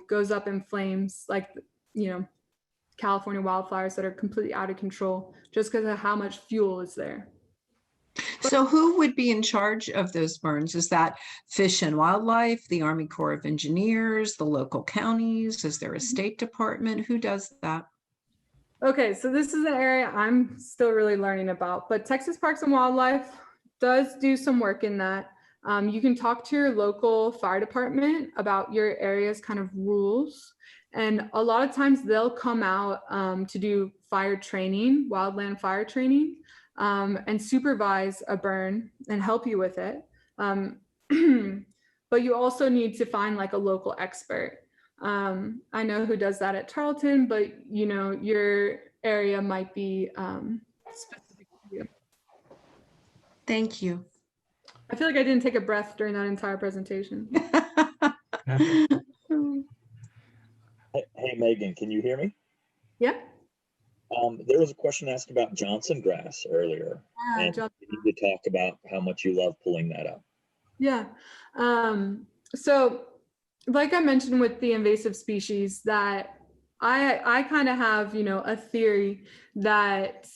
goes up in flames, like, California wildfires that are completely out of control just because of how much fuel is there. So who would be in charge of those burns? Is that Fish and Wildlife, the Army Corps of Engineers, the local counties? Is there a state department? Who does that? Okay, so this is an area I'm still really learning about, but Texas Parks and Wildlife does do some work in that. You can talk to your local fire department about your area's kind of rules. And a lot of times they'll come out to do fire training, wildland fire training, and supervise a burn and help you with it. But you also need to find like a local expert. I know who does that at Tarleton, but your area might be specific to you. Thank you. I feel like I didn't take a breath during that entire presentation. Hey, Megan, can you hear me? Yeah. There was a question asked about Johnson grass earlier. And you need to talk about how much you love pulling that up. Yeah. So like I mentioned with the invasive species, that I kind of have, a theory that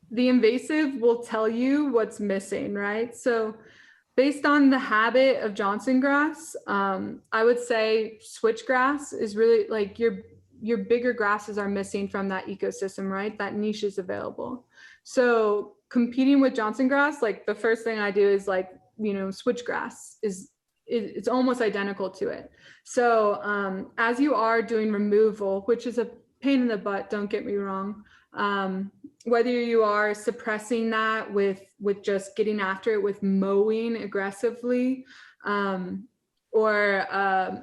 the invasive will tell you what's missing, right? So based on the habit of Johnson grass, I would say switchgrass is really like your bigger grasses are missing from that ecosystem, right? That niche is available. So competing with Johnson grass, like the first thing I do is like, switchgrass it's almost identical to it. So as you are doing removal, which is a pain in the butt, don't get me wrong, whether you are suppressing that with just getting after it with mowing aggressively, or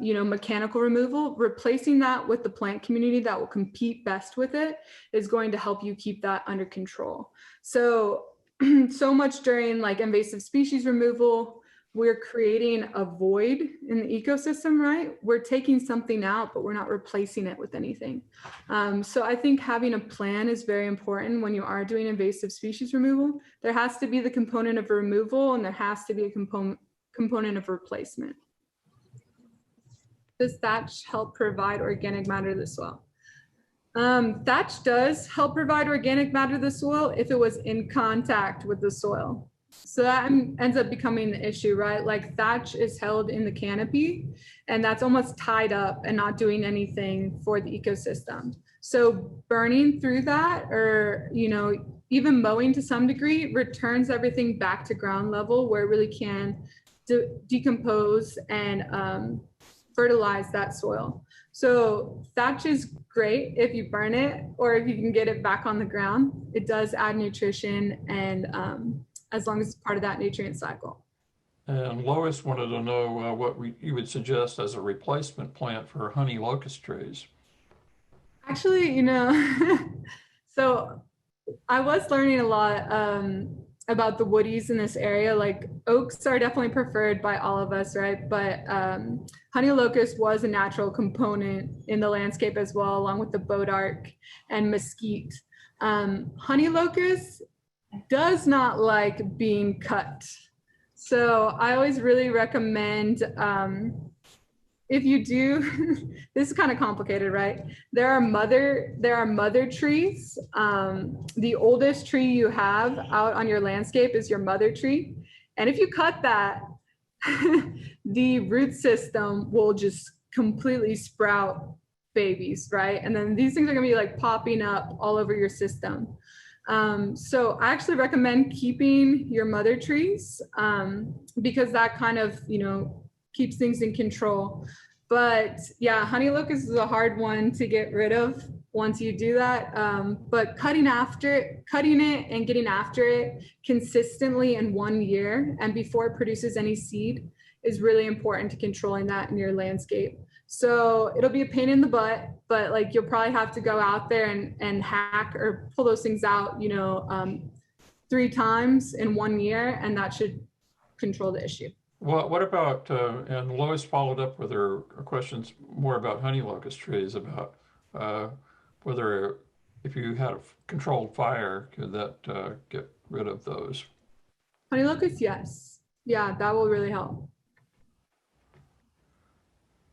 mechanical removal, replacing that with the plant community that will compete best with it is going to help you keep that under control. So much during like invasive species removal, we're creating a void in the ecosystem, right? We're taking something out, but we're not replacing it with anything. So I think having a plan is very important when you are doing invasive species removal. There has to be the component of removal and there has to be a component of replacement. Does thatch help provide organic matter to the soil? Thatch does help provide organic matter to the soil if it was in contact with the soil. So that ends up becoming the issue, right? Like thatch is held in the canopy and that's almost tied up and not doing anything for the ecosystem. So burning through that, or, even mowing to some degree, returns everything back to ground level where it really can decompose and fertilize that soil. So thatch is great if you burn it or if you can get it back on the ground. It does add nutrition, and as long as it's part of that nutrient cycle. And Lois wanted to know what you would suggest as a replacement plant for honey locust trees. Actually, so I was learning a lot about the woodies in this area. Like oaks are definitely preferred by all of us, right? But honey locust was a natural component in the landscape as well, along with the bodark and mesquite. Honey locust does not like being cut. So I always really recommend, if you do, this is kind of complicated, right? There are mother trees. The oldest tree you have out on your landscape is your mother tree. And if you cut that, the root system will just completely sprout babies, right? And then these things are gonna be like popping up all over your system. So I actually recommend keeping your mother trees because that kind of, keeps things in control. But yeah, honey locust is a hard one to get rid of once you do that. But cutting it and getting after it consistently in 1 year and before it produces any seed is really important to controlling that in your landscape. So it'll be a pain in the butt, but like you'll probably have to go out there and hack or pull those things out, 3 times in 1 year, and that should control the issue. Well, what about, and Lois followed up with her questions more about honey locust trees, about whether if you had a controlled fire, could that get rid of those? Honey locust, yes. Yeah, that will really help.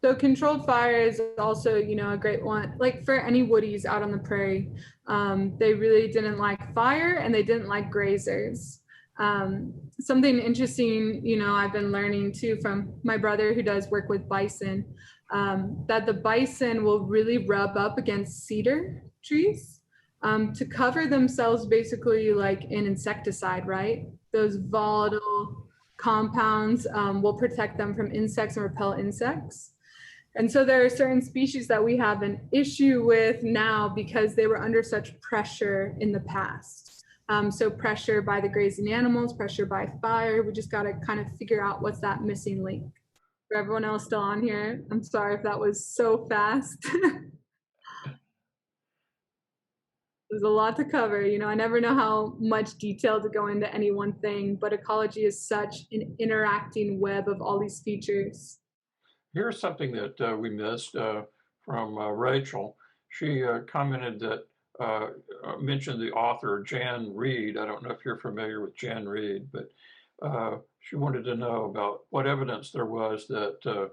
So controlled fire is also, a great one. Like for any woodies out on the prairie, they really didn't like fire and they didn't like grazers. Something interesting, I've been learning too from my brother who does work with bison, that the bison will really rub up against cedar trees to cover themselves basically like an insecticide, right? Those volatile compounds will protect them from insects and repel insects. And so there are certain species that we have an issue with now because they were under such pressure in the past. So pressure by the grazing animals, pressure by fire. We just got to kind of figure out what's that missing link. For everyone else still on here, I'm sorry if that was so fast. There's a lot to cover. I never know how much detail to go into any one thing, but ecology is such an interacting web of all these features. Here's something that we missed from Rachel. She commented that, mentioned the author Jan Reed. I don't know if you're familiar with Jan Reed, but she wanted to know about what evidence there was that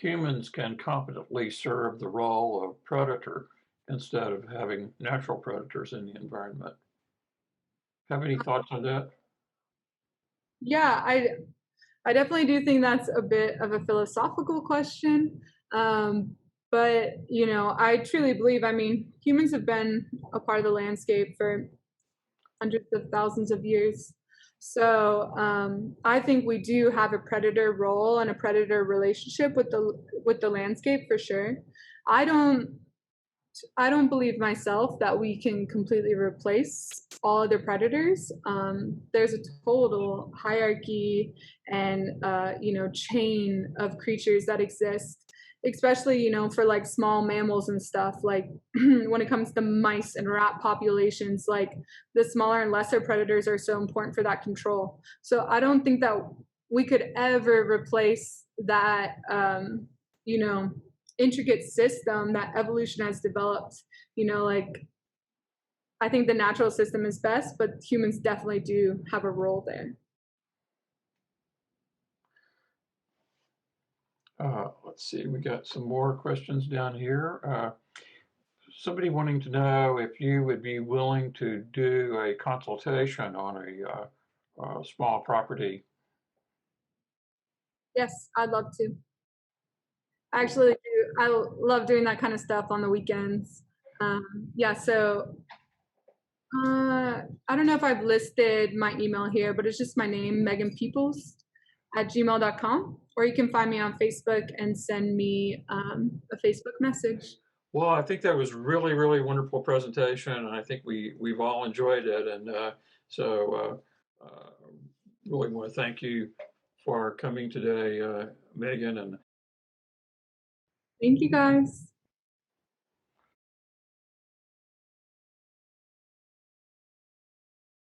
humans can competently serve the role of predator instead of having natural predators in the environment. Have any thoughts on that? Yeah, I definitely do think that's a bit of a philosophical question. But, I truly believe, humans have been a part of the landscape for hundreds of thousands of years. So I think we do have a predator role and a predator relationship with the landscape for sure. I don't believe myself that we can completely replace all other predators. There's a total hierarchy and chain of creatures that exist, especially for like small mammals and stuff. Like when it comes to mice and rat populations, like the smaller and lesser predators are so important for that control. So I don't think that we could ever replace that intricate system that evolution has developed. I think the natural system is best, but humans definitely do have a role there. Let's see, we got some more questions down here. Somebody wanting to know if you would be willing to do a consultation on a small property. Yes, I'd love to. Actually, I love doing that kind of stuff on the weekends. Yeah, so I don't know if I've listed my email here, but it's just my name, Meghan Peoples. gmail.com, or you can find me on Facebook and send me a Facebook message. Well, I think that was really, really wonderful presentation, and I think we've all enjoyed it. And really want to thank you for coming today, Megan. And thank you guys.